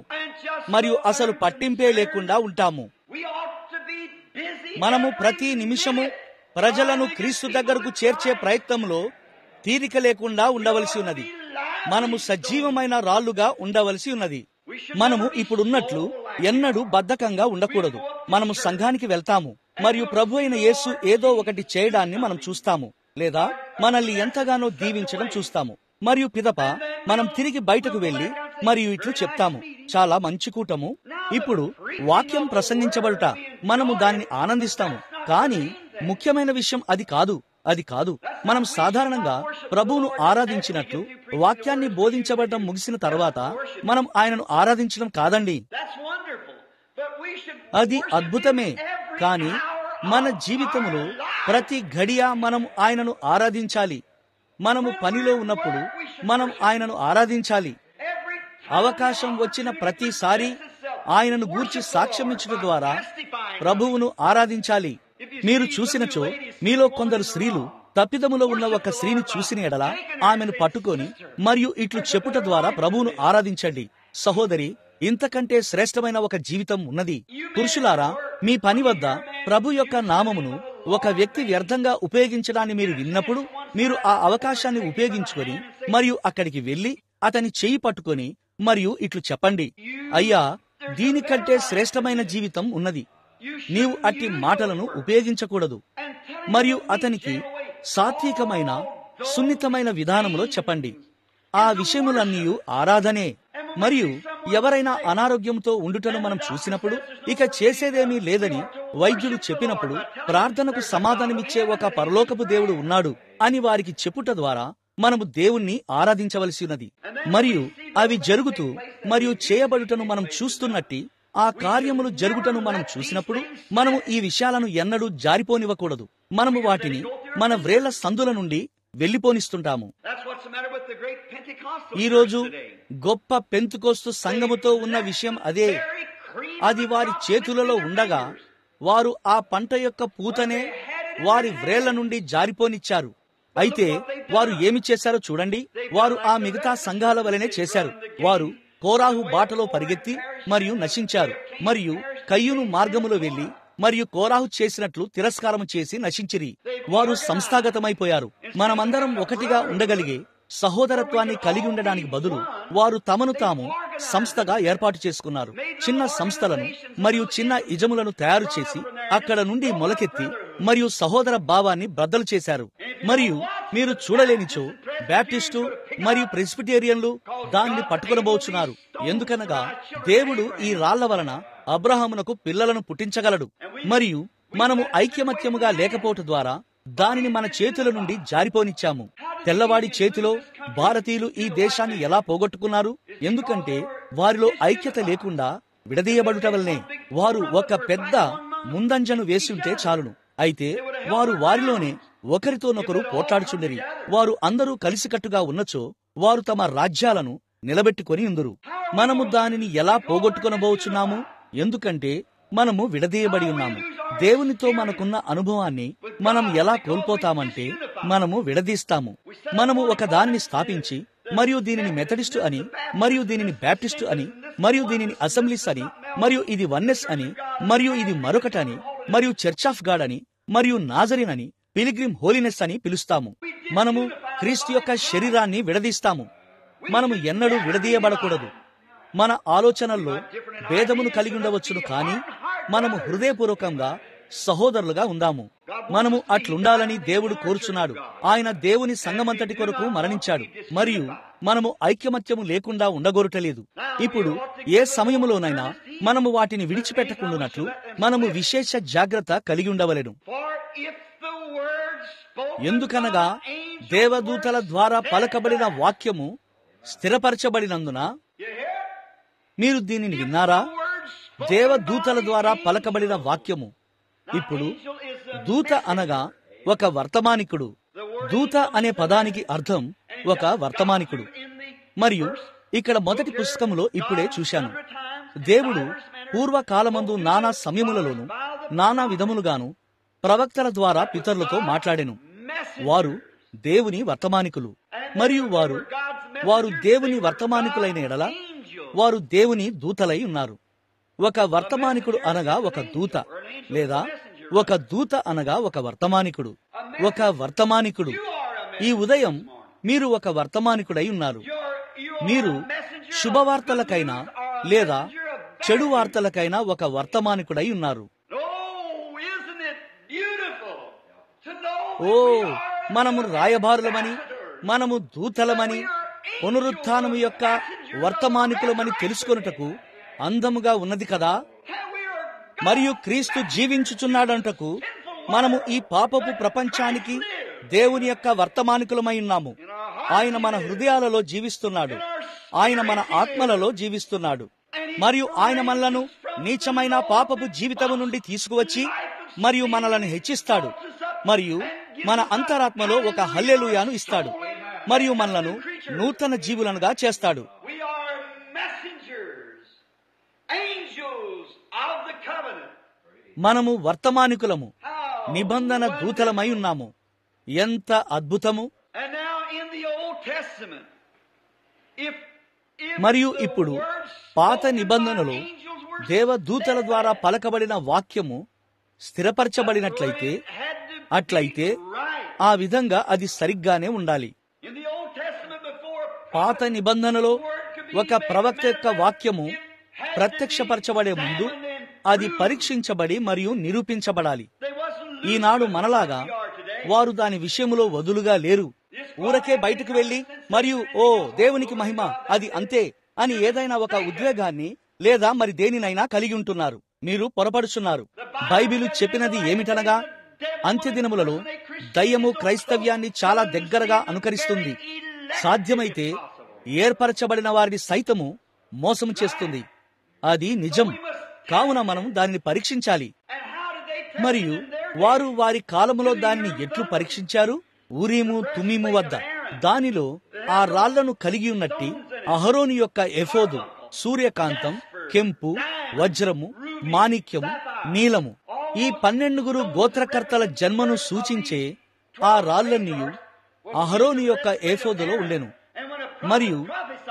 మరియు అసలు పట్టింపే లేకుండా ఉంటాము. మనము ప్రతి నిమిషము ప్రజలను క్రీస్తు దగ్గరకు చేర్చే ప్రయత్నంలో తీరిక లేకుండా ఉండవలసి ఉన్నది. మనము సజీవమైన రాళ్లుగా ఉండవలసి ఉన్నది. మనము ఇప్పుడున్నట్లు ఎన్నడూ బద్ధకంగా ఉండకూడదు. మనము సంఘానికి వెళ్తాము మరియు ప్రభు అయిన యేసు ఏదో ఒకటి చేయడాన్ని మనం చూస్తాము, లేదా మనల్ని ఎంతగానో దీవించడం చూస్తాము. మరియు పిదప మనం తిరిగి బయటకు వెళ్లి మరియు ఇట్లు చెప్తాము, చాలా మంచి కూటము. ఇప్పుడు వాక్యం ప్రసంగించబడుట మనము దాన్ని ఆనందిస్తాము, కానీ ముఖ్యమైన విషయం అది కాదు. అది కాదు. మనం సాధారణంగా ప్రభువును ఆరాధించినట్లు వాక్యాన్ని బోధించబడటం ముగిసిన తర్వాత మనం ఆయనను ఆరాధించడం కాదండి. అది అద్భుతమే, కానీ మన జీవితంలో ప్రతి గడియ మనం ఆయనను ఆరాధించాలి. మనము పనిలో ఉన్నప్పుడు మనం ఆయనను ఆరాధించాలి. అవకాశం వచ్చిన ప్రతిసారి ఆయనను గూర్చి సాక్ష్యమించడం ద్వారా ప్రభువును ఆరాధించాలి. మీరు చూసినచో మీలో కొందరు స్త్రీలు తప్పిదములో ఉన్న ఒక స్త్రీని చూసిన ఎడల ఆమెను పట్టుకొని మరియు ఇట్లు చెప్పుట ద్వారా ప్రభువును ఆరాధించండి. సహోదరి, ఇంతకంటే శ్రేష్టమైన ఒక జీవితం ఉన్నది. పురుషులారా, మీ పని వద్ద ప్రభు యొక్క నామమును ఒక వ్యక్తి వ్యర్థంగా ఉపయోగించడాన్ని మీరు విన్నప్పుడు మీరు ఆ అవకాశాన్ని ఉపయోగించుకొని మరియు అక్కడికి వెళ్లి అతని చెయ్యి పట్టుకొని మరియు ఇట్లు చెప్పండి, అయ్యా, దీనికంటే శ్రేష్టమైన జీవితం ఉన్నది. నీవు అట్టి మాటలను ఉపయోగించకూడదు. మరియు అతనికి సాత్వికమైన సున్నితమైన విధానంలో చెప్పండి. ఆ విషయములన్నీ ఆరాధనే. మరియు ఎవరైనా అనారోగ్యంతో ఉండుటను మనం చూసినప్పుడు ఇక చేసేదేమీ లేదని వైద్యుడు చెప్పినప్పుడు ప్రార్థనకు సమాధానమిచ్చే ఒక పరలోకపు దేవుడు ఉన్నాడు అని వారికి చెప్పుట ద్వారా మనము దేవుణ్ణి ఆరాధించవలసి ఉన్నది. మరియు అవి జరుగుతూ మరియు చేయబడుటను మనం చూస్తున్నట్టి ఆ కార్యములు జరుగుటను మనం చూసినప్పుడు మనము ఈ విషయాలను ఎన్నడూ జారిపోనివ్వకూడదు. మనము వాటిని మన వ్రేళ్ల సందుల నుండి వెళ్లిపోనిస్తుంటాము. ఈరోజు గొప్ప పెంతుకోస్తు సంఘముతో ఉన్న విషయం అదే. అది వారి చేతులలో ఉండగా వారు ఆ పంట యొక్క పూతనే వారి వ్రేళ్ల నుండి జారిపోనిచ్చారు. అయితే వారు ఏమి చేశారో చూడండి. వారు ఆ మిగతా సంఘాల వలనే చేశారు. వారు కోరాహు బాటలో పరిగెత్తి మరియు నశించారు, మరియు కయ్యూను మార్గములో వెళ్లి మరియు కోరాహు చేసినట్లు తిరస్కారము చేసి నశించిరి. వారు సంస్థాగతమైపోయారు. మనమందరం ఒకటిగా ఉండగలిగే సహోదరత్వాన్ని కలిగి ఉండడానికి బదులు వారు తమను తాము సంస్థగా ఏర్పాటు చేసుకున్నారు. చిన్న సంస్థలను మరియు చిన్న ఇజములను తయారు చేసి అక్కడ నుండి మొలకెత్తి మరియు సహోదర భావాన్ని బద్దలు చేశారు. మరియు మీరు చూడలేనిచో బ్యాప్టిస్టు మరియు ప్రెస్బిటేరియన్లు దాన్ని పట్టుకొనబోచున్నారు. ఎందుకనగా దేవుడు ఈ రాళ్ల వలన అబ్రహామునకు పిల్లలను పుట్టించగలడు. మరియు మనము ఐక్యమత్యముగా లేకపోవటం ద్వారా దానిని మన చేతుల నుండి జారిపోనిచ్చాము. తెల్లవాడి చేతిలో భారతీయులు ఈ దేశాన్ని ఎలా పోగొట్టుకున్నారు? ఎందుకంటే వారిలో ఐక్యత లేకుండా విడదీయబడుట వల్లనే. వారు ఒక పెద్ద ముందంజను వేసి ఉంటే చాలును. అయితే వారు వారిలోనే ఒకరితోనొకరు పోట్లాడుచుండిరి. వారు అందరూ కలిసికట్టుగా ఉన్నచో వారు తమ రాజ్యాలను నిలబెట్టుకొని ఉందురు. మనము దానిని ఎలా పోగొట్టుకొనబోచున్నాము? ఎందుకంటే మనము విడదీయబడి ఉన్నాము. దేవునితో మనకున్న అనుభవాన్ని మనం ఎలా కోల్పోతామంటే మనము విడదీస్తాము. మనము ఒక దానిని స్థాపించి మరియు దీనిని మెథడిస్టు అని మరియు దీనిని బ్యాప్టిస్టు అని మరియు దీనిని అసెంబ్లీస్ అని, మరియు ఇది వన్నెస్ అని, మరియు ఇది మరొకటని, మరియు చర్చ్ ఆఫ్ గాడ్ అని, మరియు నాజరిన్ అని, పిలిగ్రిమ్ హోలీనెస్ అని పిలుస్తాము. మనము క్రీస్తు యొక్క శరీరాన్ని విడదీస్తాము. మనము ఎన్నడూ విడదీయబడకూడదు. మన ఆలోచనల్లో భేదమును కలిగి ఉండవచ్చును, కానీ మనము హృదయపూర్వకంగా సహోదరులుగా ఉందాము. మనము అట్లుండాలని దేవుడు కోరుచున్నాడు. ఆయన దేవుని సంఘమంతటి కొరకు మరణించాడు, మరియు మనము ఐక్యమత్యము లేకుండా ఉండగోరుటలేదు. ఇప్పుడు ఏ సమయములోనైనా మనము వాటిని విడిచిపెట్టకుండానట్లు మనము విశేష జాగ్రత్త కలిగి ఉండవలెను. ఎందుకనగా దేవదూతల ద్వారా పలకబడిన వాక్యము స్థిరపరచబడినందున, మీరు దీనిని విన్నారా? దేవదూతల ద్వారా పలకబడిన వాక్యము. ఇప్పుడు దూత అనగా ఒక వర్తమానికుడు. దూత అనే పదానికి అర్థం ఒక వర్తమానికుడు. మరియు ఇక్కడ మొదటి పుస్తకములో ఇప్పుడే చూశాను, దేవుడు పూర్వకాలమందు నానా సమయములలోను నానా విధములుగాను ప్రవక్తల ద్వారా పితరులతో మాట్లాడెను. వారు దేవుని వర్తమానికులు. మరియు వారు దేవుని వర్తమానికులైన ఎడల వారు దేవుని దూతలై ఉన్నారు. ఒక వర్తమానికుడు అనగా ఒక దూత, లేదా ఒక దూత అనగా ఒక వర్తమానికుడు. ఒక వర్తమానికుడు. ఈ ఉదయం మీరు ఒక వర్తమానికుడై ఉన్నారు. మీరు శుభవార్తలకైనా లేదా చెడు వార్తలకైనా ఒక వర్తమానికుడై ఉన్నారు. ఓ, మనము రాయబారులమని, మనము దూతలమని, పునరుత్థానము యొక్క వర్తమానికులమని తెలుసుకొనుటకు అందముగా ఉన్నది కదా. మరియు క్రీస్తు జీవించుచున్నాడంటకు మనము ఈ పాపపు ప్రపంచానికి దేవుని యొక్క వర్తమానికులమై ఉన్నాము. ఆయన మన హృదయాలలో జీవిస్తున్నాడు. ఆయన మన ఆత్మలలో జీవిస్తున్నాడు. మరియు ఆయన మనలను నీచమైన పాపపు జీవితము నుండి తీసుకువచ్చి మరియు మనలను హెచ్చిస్తాడు. మరియు మన అంతరాత్మలో ఒక హల్లెలూయాను ఇస్తాడు. మరియు మనలను నూతన జీవులనుగా చేస్తాడు. మనము వర్తమానికులము, నిబంధన దూతలమై ఉన్నాము. ఎంత అద్భుతము! మరియు ఇప్పుడు పాత నిబంధనలో దేవదూతల ద్వారా పలకబడిన వాక్యము స్థిరపరచబడినట్లయితే ఆ విధంగా అది సరిగ్గానే ఉండాలి. పాత నిబంధనలో ఒక ప్రవక్త యొక్క వాక్యము ప్రత్యక్షపరచబడే ముందు అది పరీక్షించబడి మరియు నిరూపించబడాలి. ఈనాడు మనలాగా వారు దాని విషయములో వదులుగా లేరు. ఊరకే బయటకు వెళ్లి మరియు ఓ దేవునికి మహిమ, అది అంతే అని ఏదైనా ఒక ఉద్వేగాన్ని లేదా మరి దేనినైనా కలిగి ఉంటున్నారు. మీరు పొరపడుచున్నారు. బైబిలు చెప్పినది ఏమిటనగా, అంత్యదినములలో దయ్యము క్రైస్తవ్యాన్ని చాలా దగ్గరగా అనుకరిస్తుంది. సాధ్యమైతే ఏర్పరచబడిన వారిని సైతము మోసము చేస్తుంది. అది నిజం. కావున మనం దానిని పరీక్షించాలి. మరియు వారు వారి కాలములో దానిని ఎట్లు పరీక్షించారు? ఊరీము తుమీము వద్ద దానిలో ఆ రాళ్లను కలిగి ఉన్నట్టి అహరోను యొక్క ఎఫోదు, సూర్యకాంతం, కెంపు, వజ్రము, మాణిక్యము, నీలము, ఈ 12 గోత్రకర్తల జన్మను సూచించే ఆ రాళ్లన్నీ అహరోను యొక్క ఎఫోదులో ఉండెను. మరియు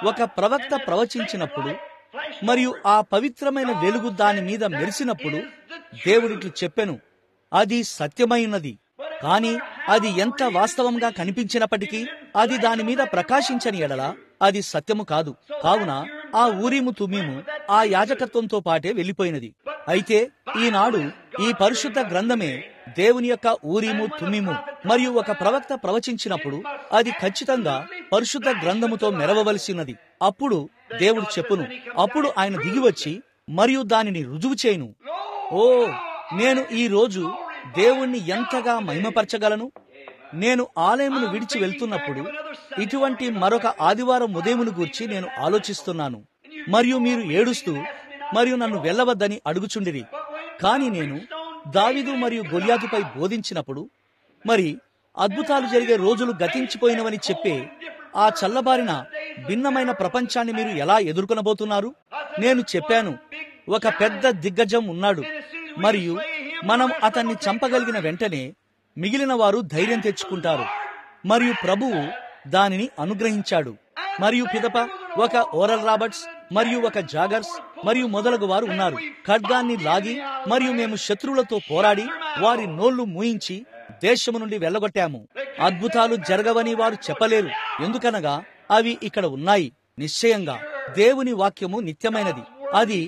ఒక ప్రవక్త ప్రవచించినప్పుడు మరియు ఆ పవిత్రమైన వెలుగు దాని మీద మెరిసినప్పుడు దేవుడిట్లు చెప్పెను, అది సత్యమైనది. కానీ అది ఎంత వాస్తవంగా కనిపించినప్పటికీ అది దాని మీద ప్రకాశించని ఎడల అది సత్యము కాదు. కావున ఆ ఊరీము తుమీము ఆ యాజకత్వంతో పాటే వెళ్లిపోయినది. అయితే ఈనాడు ఈ పరిశుద్ధ గ్రంథమే దేవుని యొక్క ఊరీము తుమీము. మరియు ఒక ప్రవక్త ప్రవచించినప్పుడు అది ఖచ్చితంగా పరిశుద్ధ గ్రంథముతో మెరవవలసినది. అప్పుడు దేవుడు చెప్పును. అప్పుడు ఆయన దిగివచ్చి మరియు దానిని రుజువు చేయును. ఓ, నేను ఈ రోజు దేవుణ్ణి ఎంతగా మహిమపరచగలను. నేను ఆలయమును విడిచి వెళ్తున్నప్పుడు ఇటువంటి మరొక ఆదివారం ఉదయమును గూర్చి నేను ఆలోచిస్తున్నాను. మరియు మీరు ఏడుస్తూ మరియు నన్ను వెళ్ళవద్దని అడుగుచుండిరి. కానీ నేను దావీదు మరియు గొల్యాతుపై బోధించినప్పుడు, మరి అద్భుతాలు జరిగే రోజులు గతించిపోయినవని చెప్పే ఆ చల్లబారిన భిన్నమైన ప్రపంచాన్ని మీరు ఎలా ఎదుర్కొనబోతున్నారు? నేను చెప్పాను, ఒక పెద్ద దిగ్గజం ఉన్నాడు మరియు మనం అతన్ని చంపగలిగిన వెంటనే మిగిలిన వారు ధైర్యం తెచ్చుకుంటారు. మరియు ప్రభువు దానిని అనుగ్రహించాడు. మరియు పిదప ఒక ఓరల్ రాబర్ట్స్ మరియు ఒక జాగర్స్ మరియు మొదలగు వారు ఉన్నారు. ఖడ్గాన్ని లాగి మరియు మేము శత్రువులతో పోరాడి వారి నోళ్లు మూయించి దేశము నుండి వెళ్ళగొట్టాము. అద్భుతాలు జరగవని వారు చెప్పలేరు, ఎందుకనగా అవి ఇక్కడ ఉన్నాయి. నిశ్చయంగా దేవుని వాక్యము నిత్యమైనది. అది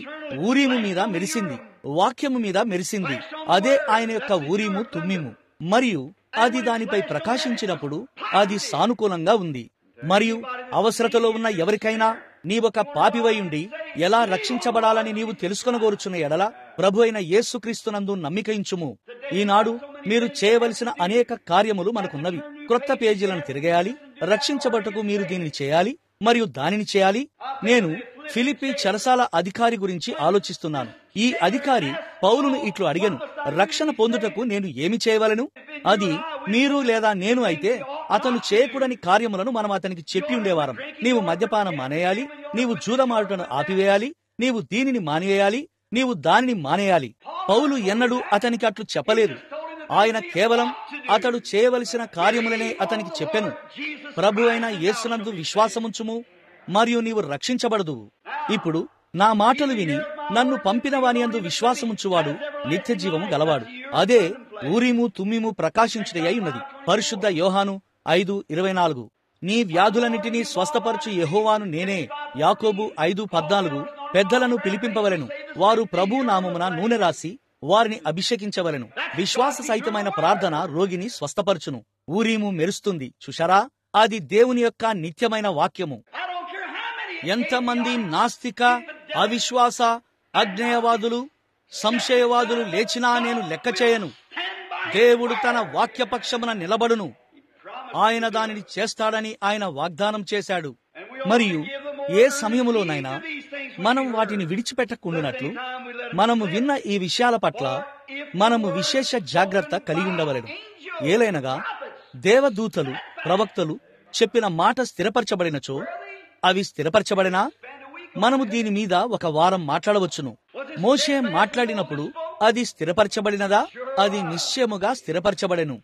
ఊరీము మీద మెరిసింది, వాక్యము మీద మెరిసింది. అదే ఆయన యొక్క ఊరీము తుమ్మిము. మరియు అది దానిపై ప్రకాశించినప్పుడు అది సానుకూలంగా ఉంది. మరియు అవసరతలో ఉన్న ఎవరికైనా నీవొక పాపివై ఉండి ఎలా రక్షించబడాలని నీవు తెలుసుకొనగోరుచున్న ఎడల ప్రభు అయిన యేసుక్రీస్తునందు నమ్మికయించుము. ఈనాడు మీరు చేయవలసిన అనేక కార్యములు మనకున్నవి. క్రొత్త పేజీలను తిరగేయాలి. రక్షించబట్టుకు మీరు దీనిని చేయాలి మరియు దానిని చేయాలి. నేను ఫిలిప్పీ చెరసాల అధికారి గురించి ఆలోచిస్తున్నాను. ఈ అధికారి పౌలును ఇట్లు అడిగెను, రక్షణ పొందుటకు నేను ఏమి చేయవలను? అది మీరు లేదా నేను అయితే అతను చేయకూడని కార్యములను మనం అతనికి చెప్పి ఉండేవారం. నీవు మద్యపానం మానేయాలి, నీవు జూదమాడుటను ఆపివేయాలి, నీవు దీనిని మానేయాలి, నీవు దానిని మానేయాలి. పౌలు ఎన్నడూ అతనికి అట్లు చెప్పలేదు. ఆయన కేవలం అతడు చేయవలసిన కార్యములనే అతనికి చెప్పెను. ప్రభు అయిన యేసునందు విశ్వాసముంచుము మరియు నీవు రక్షించబడదు. ఇప్పుడు నా మాటలు విని నన్ను పంపిన వాని యందు విశ్వాసముంచువాడు నిత్య జీవము గలవాడు. అదే ఊరీము తుమ్మిము ప్రకాశించుటయై ఉన్నది. పరిశుద్ధ యోహాను 5:24. నీ వ్యాధులన్నిటినీ స్వస్థపరచు యెహోవాను నేనే. యాకోబు 5:14. పెద్దలను పిలిపింపవలెను, వారు ప్రభు నామమున నూనె రాసి వారిని అభిషేకించవలెను. విశ్వాస సహితమైన ప్రార్థన రోగిని స్వస్థపరచును. ఊరీము మెరుస్తుంది. చూశారా, అది దేవుని యొక్క నిత్యమైన వాక్యము. ఎంతమంది నాస్తిక, అవిశ్వాస, అజ్ఞేయవాదులు, సంశయవాదులు లేచినా నేను లెక్క చేయను. దేవుడు తన వాక్యపక్షమున నిలబడును. ఆయన దానిని చేస్తాడని ఆయన వాగ్దానం చేశాడు. మరియు ఏ సమయములోనైనా మనం వాటిని విడిచిపెట్టకుండానట్లు మనము విన్న ఈ విషయాల పట్ల మనము విశేష జాగ్రత్త కలిగి ఉండవలెను. ఏలైనగా దేవదూతలు, ప్రవక్తలు చెప్పిన మాట స్థిరపరచబడినచో అవి స్థిరపరచబడినా మనము దీని మీద ఒక వారం మాట్లాడవచ్చును. మోషే మాట్లాడినప్పుడు అది స్థిరపరచబడినదా? అది నిశ్చయముగా స్థిరపరచబడెను.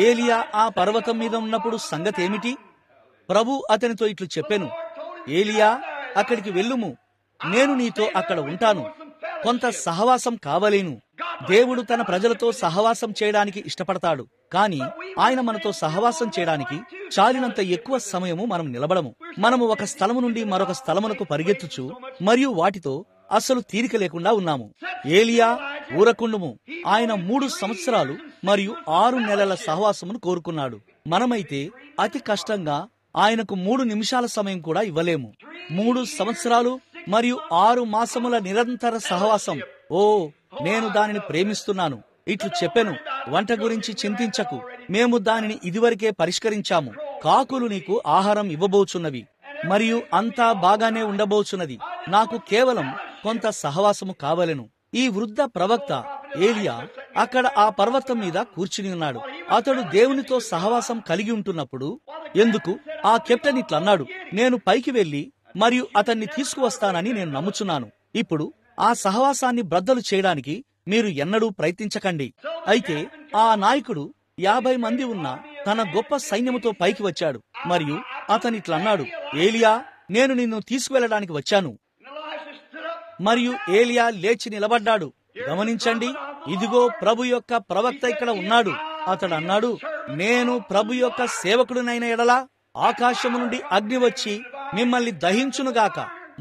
ఏలియా ఆ పర్వతం మీద ఉన్నప్పుడు సంగతి ఏమిటి? ప్రభు అతనితో ఇట్లు చెప్పెను, ఏలియా అక్కడికి వెళ్ళుము, నేను నీతో అక్కడ ఉంటాను. కొంత సహవాసం కావలేను. దేవుడు తన ప్రజలతో సహవాసం చేయడానికి ఇష్టపడతాడు. కానీ ఆయన మనతో సహవాసం చేయడానికి చాలినంత ఎక్కువ సమయము మనం నిలబడము. మనము ఒక స్థలము నుండి మరొక స్థలమునకు పరిగెత్తుచు మరియు వాటితో అస్సలు తీరిక లేకుండా ఉన్నాము. ఏలియా ఊరకుండుము. ఆయన 3 సంవత్సరాలు మరియు 6 నెలల సహవాసమును కోరుకున్నాడు. మనమైతే అతి కష్టంగా ఆయనకు 3 నిమిషాల సమయం కూడా ఇవ్వలేము. 3 సంవత్సరాలు మరియు 6 మాసముల నిరంతర సహవాసం. ఓ, నేను దానిని ప్రేమిస్తున్నాను. ఇట్లు చెప్పెను, వంట గురించి చింతించకు, మేము దానిని ఇదివరకే పరిష్కరించాము. కాకులు నీకు ఆహారం ఇవ్వబోచున్నవి మరియు అంతా బాగానే ఉండబోచున్నది. నాకు కేవలం కొంత సహవాసము కావలెను. ఈ వృద్ధ ప్రవక్త ఏలియా అక్కడ ఆ పర్వతం మీద కూర్చుని ఉన్నాడు. అతడు దేవునితో సహవాసం కలిగి ఉంటున్నప్పుడు ఎందుకు ఆ కెప్టెన్ ఇట్లన్నాడు, నేను పైకి వెళ్లి మరియు అతన్ని తీసుకువస్తానని నేను నమ్ముచున్నాను. ఇప్పుడు ఆ సహవాసాన్ని బ్రద్దలు చేయడానికి మీరు ఎన్నడూ ప్రయత్నించకండి. అయితే ఆ నాయకుడు 50 మంది ఉన్న తన గొప్ప సైన్యముతో పైకి వచ్చాడు మరియు అతనిట్లన్నాడు, ఏలియా, నేను నిన్ను తీసుకువెళ్ళడానికి వచ్చాను. మరియు ఏలియా లేచి నిలబడ్డాడు. గమనించండి, ఇదిగో ప్రభు యొక్క ప్రవక్త ఇక్కడ ఉన్నాడు. అతడు అన్నాడు, నేను ప్రభు యొక్క సేవకుడినైన ఎడల ఆకాశము నుండి అగ్ని వచ్చి మిమ్మల్ని దహించునుగాక.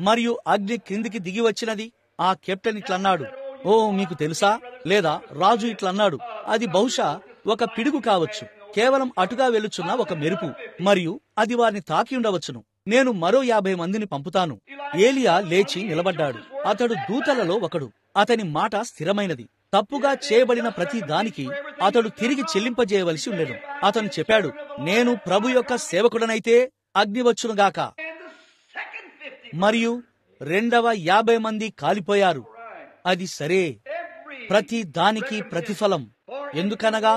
మరియు అగ్ని క్రిందికి దిగి వచ్చినది. ఆ కెప్టెన్ ఇట్లన్నాడు, ఓ, మీకు తెలుసా? లేదా రాజు ఇట్లన్నాడు, అది బహుశా ఒక పిడుగు కావచ్చు, కేవలం అటుగా వెలుచున్న ఒక మెరుపు, మరియు అది వారిని తాకి ఉండవచ్చును. నేను మరో 50 మందిని పంపుతాను. ఏలియా లేచి నిలబడ్డాడు. అతడు దూతలలో ఒకడు. అతని మాట స్థిరమైనది. తప్పుగా చేయబడిన ప్రతి దానికి అతడు తిరిగి చెల్లింపజేయవలసి ఉండెను. అతను చెప్పాడు, నేను ప్రభు యొక్క సేవకుడనైతే అగ్ని వచ్చునుగాక. మరియు 250 మంది కాలిపోయారు. అది సరే, ప్రతి దానికి ప్రతిఫలం. ఎందుకనగా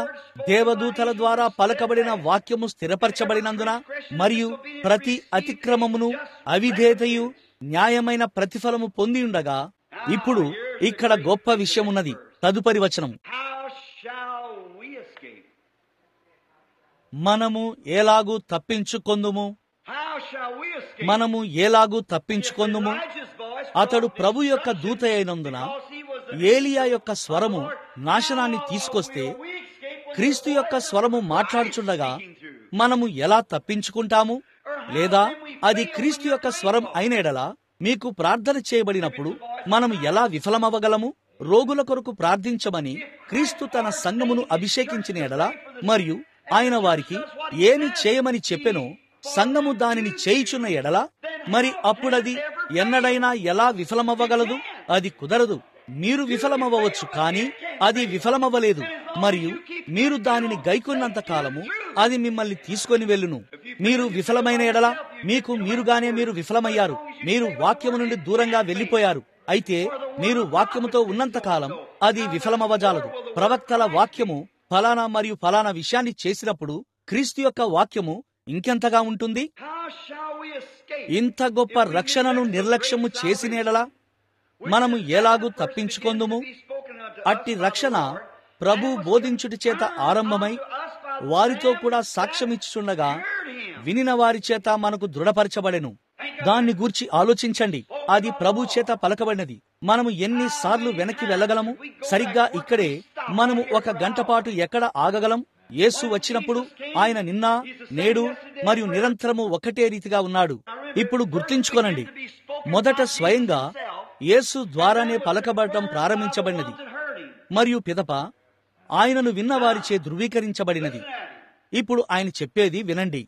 దేవదూతల ద్వారా పలకబడిన వాక్యము స్థిరపరచబడినందున మరియు ప్రతి అతిక్రమమును అవిధేయతయు న్యాయమైన ప్రతిఫలము పొంది ఉండగా, ఇప్పుడు ఇక్కడ గొప్ప విషయమున్నది. తదుపరి వచనం, మనము ఎలాగూ తప్పించుకొందుము. మనము ఎలాగూ తప్పించుకొందుము. అతడు ప్రభు యొక్క దూత అయినందున ఏలియా యొక్క స్వరము నాశనాన్ని తీసుకొస్తే క్రీస్తు యొక్క స్వరము మాట్లాడుచుండగా మనము ఎలా తప్పించుకుంటాము? లేదా అది క్రీస్తు యొక్క స్వరం అయిన ఎడల మీకు ప్రార్థన చేయబడినప్పుడు మనము ఎలా విఫలమవ్వగలము? రోగుల కొరకు ప్రార్థించమని క్రీస్తు తన సంఘమును అభిషేకించిన ఎడల మరియు ఆయన వారికి ఏమి చేయమని చెప్పెనో సంఘము దానిని చేయుచున్న ఎడల మరి అప్పుడది ఎన్నడైనా ఎలా విఫలమవ్వగలదు? అది కుదరదు. మీరు విఫలమవ్వవచ్చు, కానీ అది విఫలమవ్వలేదు. మరియు మీరు దానిని గైకొన్నంత కాలము అది మిమ్మల్ని తీసుకొని వెళ్ళును. మీరు విఫలమైన ఎడల మీకు మీరుగానే మీరు విఫలమయ్యారు. మీరు వాక్యము నుండి దూరంగా వెళ్లిపోయారు. అయితే మీరు వాక్యముతో ఉన్నంత కాలం అది విఫలమవ్వజాలదు. ప్రవక్తల వాక్యము ఫలానా మరియు ఫలానా విషయాన్ని చేసినప్పుడు క్రీస్తు యొక్క వాక్యము ఇంకెంతగా ఉంటుంది? ఇంత గొప్ప రక్షణను నిర్లక్ష్యము చేసిన ఎడల మనము ఎలాగూ తప్పించుకొందుము? అట్టి రక్షణ ప్రభు బోధించుటి చేత ఆరంభమై వారితో కూడా సాక్ష్యమిచ్చుచుండగా వినిన వారి చేత మనకు దృఢపరచబడెను. దాన్ని గూర్చి ఆలోచించండి. అది ప్రభు చేత పలకబడినది. మనము ఎన్నిసార్లు వెనక్కి వెళ్ళగలము? సరిగ్గా ఇక్కడే మనము 1 గంట పాటు ఎక్కడ ఆగగలం? యేసు వచ్చినప్పుడు ఆయన నిన్న, నేడు మరియు నిరంతరము ఒకటే రీతిగా ఉన్నాడు. ఇప్పుడు గుర్తుంచుకోనండి, మొదట స్వయంగా యేసు ద్వారానే పలకబడటం ప్రారంభించబడినది మరియు పిదప ఆయనను విన్నవారిచే ధృవీకరించబడినది. ఇప్పుడు ఆయన చెప్పేది వినండి.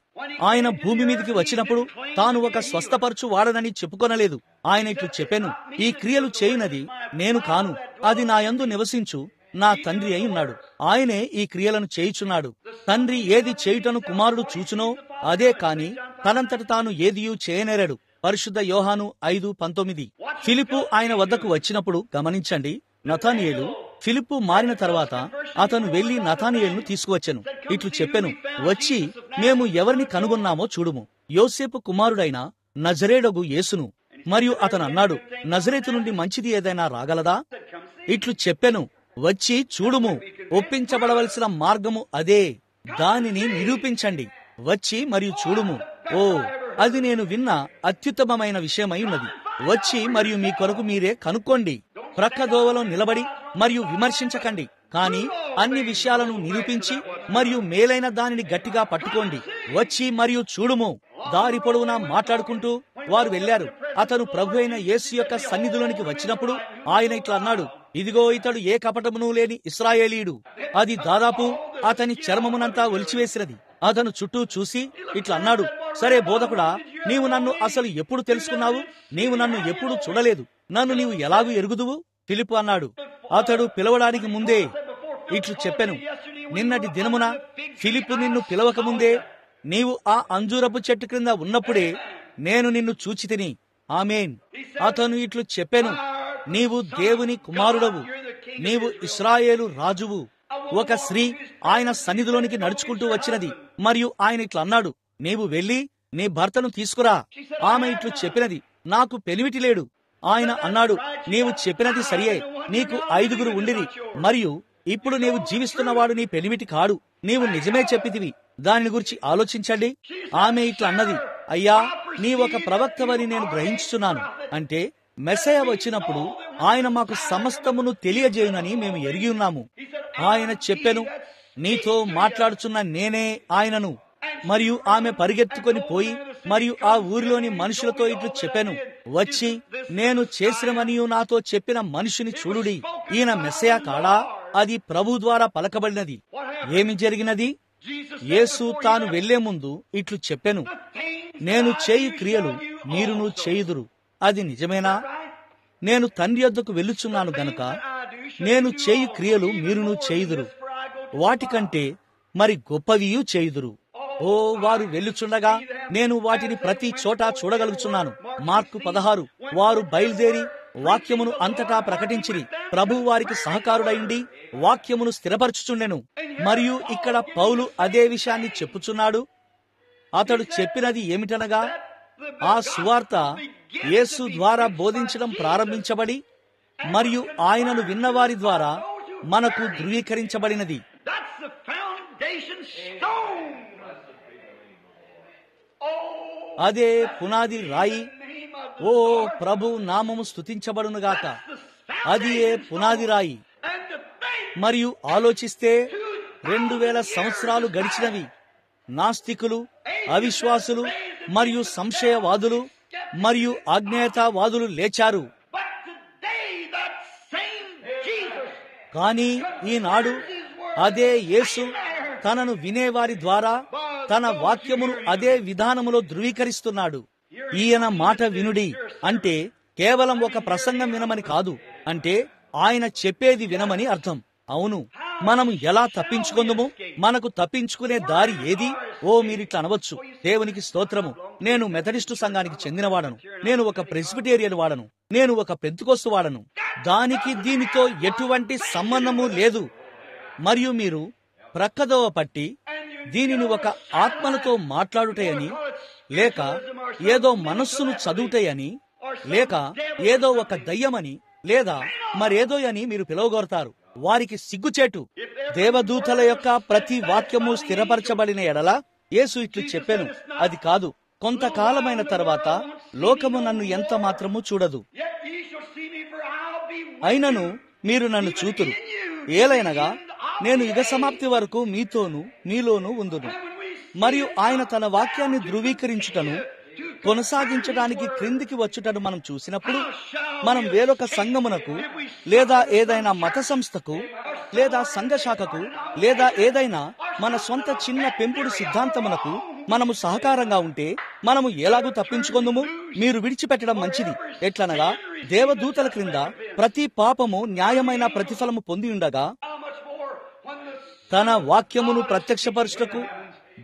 ఆయన భూమి మీదకి వచ్చినప్పుడు తాను ఒక స్వస్థపరచు వాడనని చెప్పుకొనలేదు. ఆయన ఇట్లు చెప్పెను, ఈ క్రియలు చేయునది నేను కాను, అది నా యందు నివసించు నా తండ్రి అయి ఉన్నాడు. ఆయనే ఈ క్రియలను చేయుచున్నాడు. తండ్రి ఏది చేయుటను కుమారుడు చూచునో అదే కాని తనంతట తాను ఏదియూ చేయనేరడు. పరిశుద్ధ యోహాను 5:19. ఫిలిప్పు ఆయన వద్దకు వచ్చినప్పుడు గమనించండి, నతానియేలు ఫిలిప్పు మారిన తర్వాత అతను వెళ్లి నతానియేలును తీసుకువచ్చెను. ఇట్లు చెప్పెను, వచ్చి మేము ఎవరిని కనుగొన్నామో చూడుము, యోసేపు కుమారుడైన నజరేడగు యేసును. మరియు అతను అన్నాడు, నజరేతు నుండి మంచిది ఏదైనా రాగలదా? ఇట్లు చెప్పెను, వచ్చి చూడుము, ఒప్పించబడవలసిన మార్గము అదే, దానిని నిరూపించండి. వచ్చి మరియు చూడుము. ఓ, అది నేను విన్న అత్యుత్తమమైన విషయమై ఉన్నది. వచ్చి మరియు మీ కొరకు మీరే కనుక్కోండి. ప్రక్క దోవలో నిలబడి మరియు విమర్శించకండి, కానీ అన్ని విషయాలను నిరూపించి మరియు మేలైన దానిని గట్టిగా పట్టుకోండి. వచ్చి మరియు చూడుము. దారి పొడవునా మాట్లాడుకుంటూ వారు వెళ్లారు. అతను ప్రభు అయిన యేసు యొక్క సన్నిధిలోనికి వచ్చినప్పుడు ఆయన ఇట్లా అన్నాడు, ఇదిగో ఇతడు ఏ కపటమును లేని ఇశ్రాయేలీయుడు. అది దాదాపు అతని చర్మమునంతా ఒలిచివేసినది. అతను చుట్టూ చూసి ఇట్లా అన్నాడు, సరే బోధకుడా, నీవు నన్ను అసలు ఎప్పుడు తెలుసుకున్నావు? నీవు నన్ను ఎప్పుడు చూడలేదు. నన్ను నీవు ఎలాగూ ఎరుగుదువు? ఫిలిప్పు అన్నాడు. అతడు పిలవడానికి ముందే ఇట్లు చెప్పెను, నిన్నటి దినమున ఫిలిప్పు నిన్ను పిలవక ముందే నీవు ఆ అంజూరపు చెట్టు క్రింద ఉన్నప్పుడే నేను నిన్ను చూచితిని. ఆమేన్. అతను ఇట్లు చెప్పెను, నీవు దేవుని కుమారుడవు, నీవు ఇశ్రాయేలు రాజువు. ఒక స్త్రీ ఆయన సన్నిధిలోనికి నడుచుకుంటూ వచ్చినది మరియు ఆయన ఇట్లా అన్నాడు, నీవు వెళ్లి నీ భర్తను తీసుకురా. ఆమె ఇట్లు చెప్పినది, నాకు పెనిమిటి లేడు. ఆయన అన్నాడు, నీవు చెప్పినది సరియే, నీకు 5 ఉండిరి మరియు ఇప్పుడు నీవు జీవిస్తున్నవాడు నీ పెనిమిటి కాడు. నీవు నిజమే చెప్పితివి. దానిని గురించి ఆలోచించండి. ఆమె ఇట్లా అన్నది, అయ్యా, నీ ఒక ప్రవక్తవని నేను గ్రహించుచున్నాను. అంటే మెస్సయ వచ్చినప్పుడు ఆయన మాకు సమస్తమును తెలియజేయునని మేము ఎరిగి ఉన్నాము. ఆయన చెప్పెను, నీతో మాట్లాడుచున్న నేనే ఆయనను. మరియు ఆమె పరిగెత్తుకొని పోయి మరియు ఆ ఊరిలోని మనుషులతో ఇట్లు చెప్పెను, వచ్చి నేను చేసినవనియు నాతో చెప్పిన మనిషిని చూడుడి. ఈయన మెస్సయ కాడా? అది ప్రభు ద్వారా పలకబడినది. ఏమి జరిగినది? యేసు తాను వెళ్లే ముందు ఇట్లు చెప్పెను, నేను చేయు క్రియలు మీరును చేయుదురు. అది నిజమేనా? నేను తండ్రి యొద్దకు వెళ్ళుచున్నాను గనుక నేను చేయు క్రియలు మీరును చేయుదురు, వాటికంటే మరి గొప్పవియు చేయుదురు. ఓ, వారు వెళ్ళుచుండగా నేను వాటిని ప్రతి చోట చూడగలుగుచున్నాను. మార్కు 16. వారు బయలుదేరి వాక్యమును అంతటా ప్రకటించిరి. ప్రభువు వారికి సహకారుడైండి వాక్యమును స్థిరపరచుచుండెను. మరియు ఇక్కడ పౌలు అదే విషయాన్ని చెప్పుచున్నాడు. అతడు చెప్పినది ఏమిటనగా, ఆ సువార్త యేసు ద్వారా బోధించడం ప్రారంభించబడి మరియు ఆయనను విన్నవారి ద్వారా మనకు ధృవీకరించబడినది. అదే పునాది రాయి. ఓ ప్రభు నామము స్తుతించబడునుగాక. అది ఏ పునాది రాయి. మరియు ఆలోచిస్తే 2000 సంవత్సరాలు గడిచినవి. నాస్తికులు, అవిశ్వాసులు మరియు సంశయవాదులు మరియు అజ్ఞేయతావాదులు లేచారు. కానీ ఈనాడు అదే యేసు తనను వినేవారి ద్వారా తన వాక్యమును అదే విధానములో ధృవీకరిస్తున్నాడు. ఈయన మాట వినుడి అంటే కేవలం ఒక ప్రసంగం వినమని కాదు, అంటే ఆయన చెప్పేది వినమని అర్థం. అవును, మనము ఎలా తప్పించుకుందుము? మనకు తప్పించుకునే దారి ఏది? ఓ మీరిట్లా అనవచ్చు, దేవునికి స్తోత్రము, నేను మెథడిస్టు సంఘానికి చెందినవాడను, నేను ఒక ప్రెస్బిటేరియన్ వాడను, నేను ఒక పెంతుకోస్తు వాడను, దానికి దీనితో ఎటువంటి సంబంధము లేదు. మరియు మీరు ప్రక్కదోవ పట్టి దీనిని ఒక ఆత్మలతో మాట్లాడుటయని, లేక ఏదో మనస్సును చదువుటయని, లేక ఏదో ఒక దయ్యమని, లేదా మరేదో అని మీరు పిలువగోరతారు. వారికి సిగ్గుచేటు. దేవదూతల యొక్క ప్రతి వాక్యము స్థిరపరచబడిన ఎడల యేసు ఇట్లు చెప్పెను, అది కాదు, కొంతకాలమైన తర్వాత లోకము నన్ను ఎంత మాత్రము చూడదు, అయినను మీరు నన్ను చూతురు. ఏలైనగా నేను యుగ సమాప్తి వరకు మీతోను మీలోను ఉందును. మరియు ఆయన తన వాక్యాన్ని ధృవీకరించుటను కొనసాగించడానికి క్రిందికి వచ్చుటను మనం చూసినప్పుడు, మనం వేరొక సంఘమునకు లేదా ఏదైనా మత సంస్థకు లేదా సంఘశాఖకు లేదా ఏదైనా మన సొంత చిన్న పెంపుడు సిద్ధాంతమునకు మనము సహకారంగా ఉంటే మనము ఎలాగూ తప్పించుకుందుము? మీరు విడిచిపెట్టడం మంచిది. ఎట్లనగా దేవదూతల క్రింద ప్రతి పాపము న్యాయమైన ప్రతిఫలము పొంది ఉండగా, తన వాక్యమును ప్రత్యక్షపరచుటకు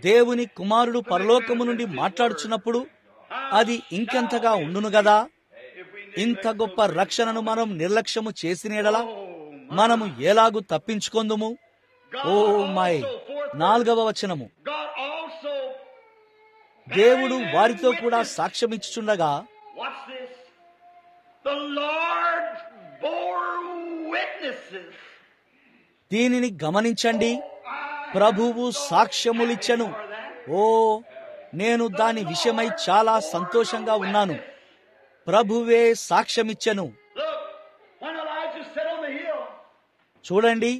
దేవుని కుమారుడు పరలోకము నుండి మాట్లాడుచున్నప్పుడు అది ఇంకెంతగా ఉండును గదా? ఇంత గొప్ప రక్షణను మనం నిర్లక్ష్యము చేసినేడలా మనము ఎలాగూ తప్పించుకొందుము? ఓ మై 4వ వచనము, దేవుడు వారితో కూడా సాక్ష్యమిచ్చుచుండగా, దీనిని గమనించండి, ప్రభువు సాక్ష్యములిచ్చెను. ఓ, నేను దాని విషయమై చాలా సంతోషంగా ఉన్నాను. ప్రభువే సాక్ష్యమిచ్చెను. చూడండి,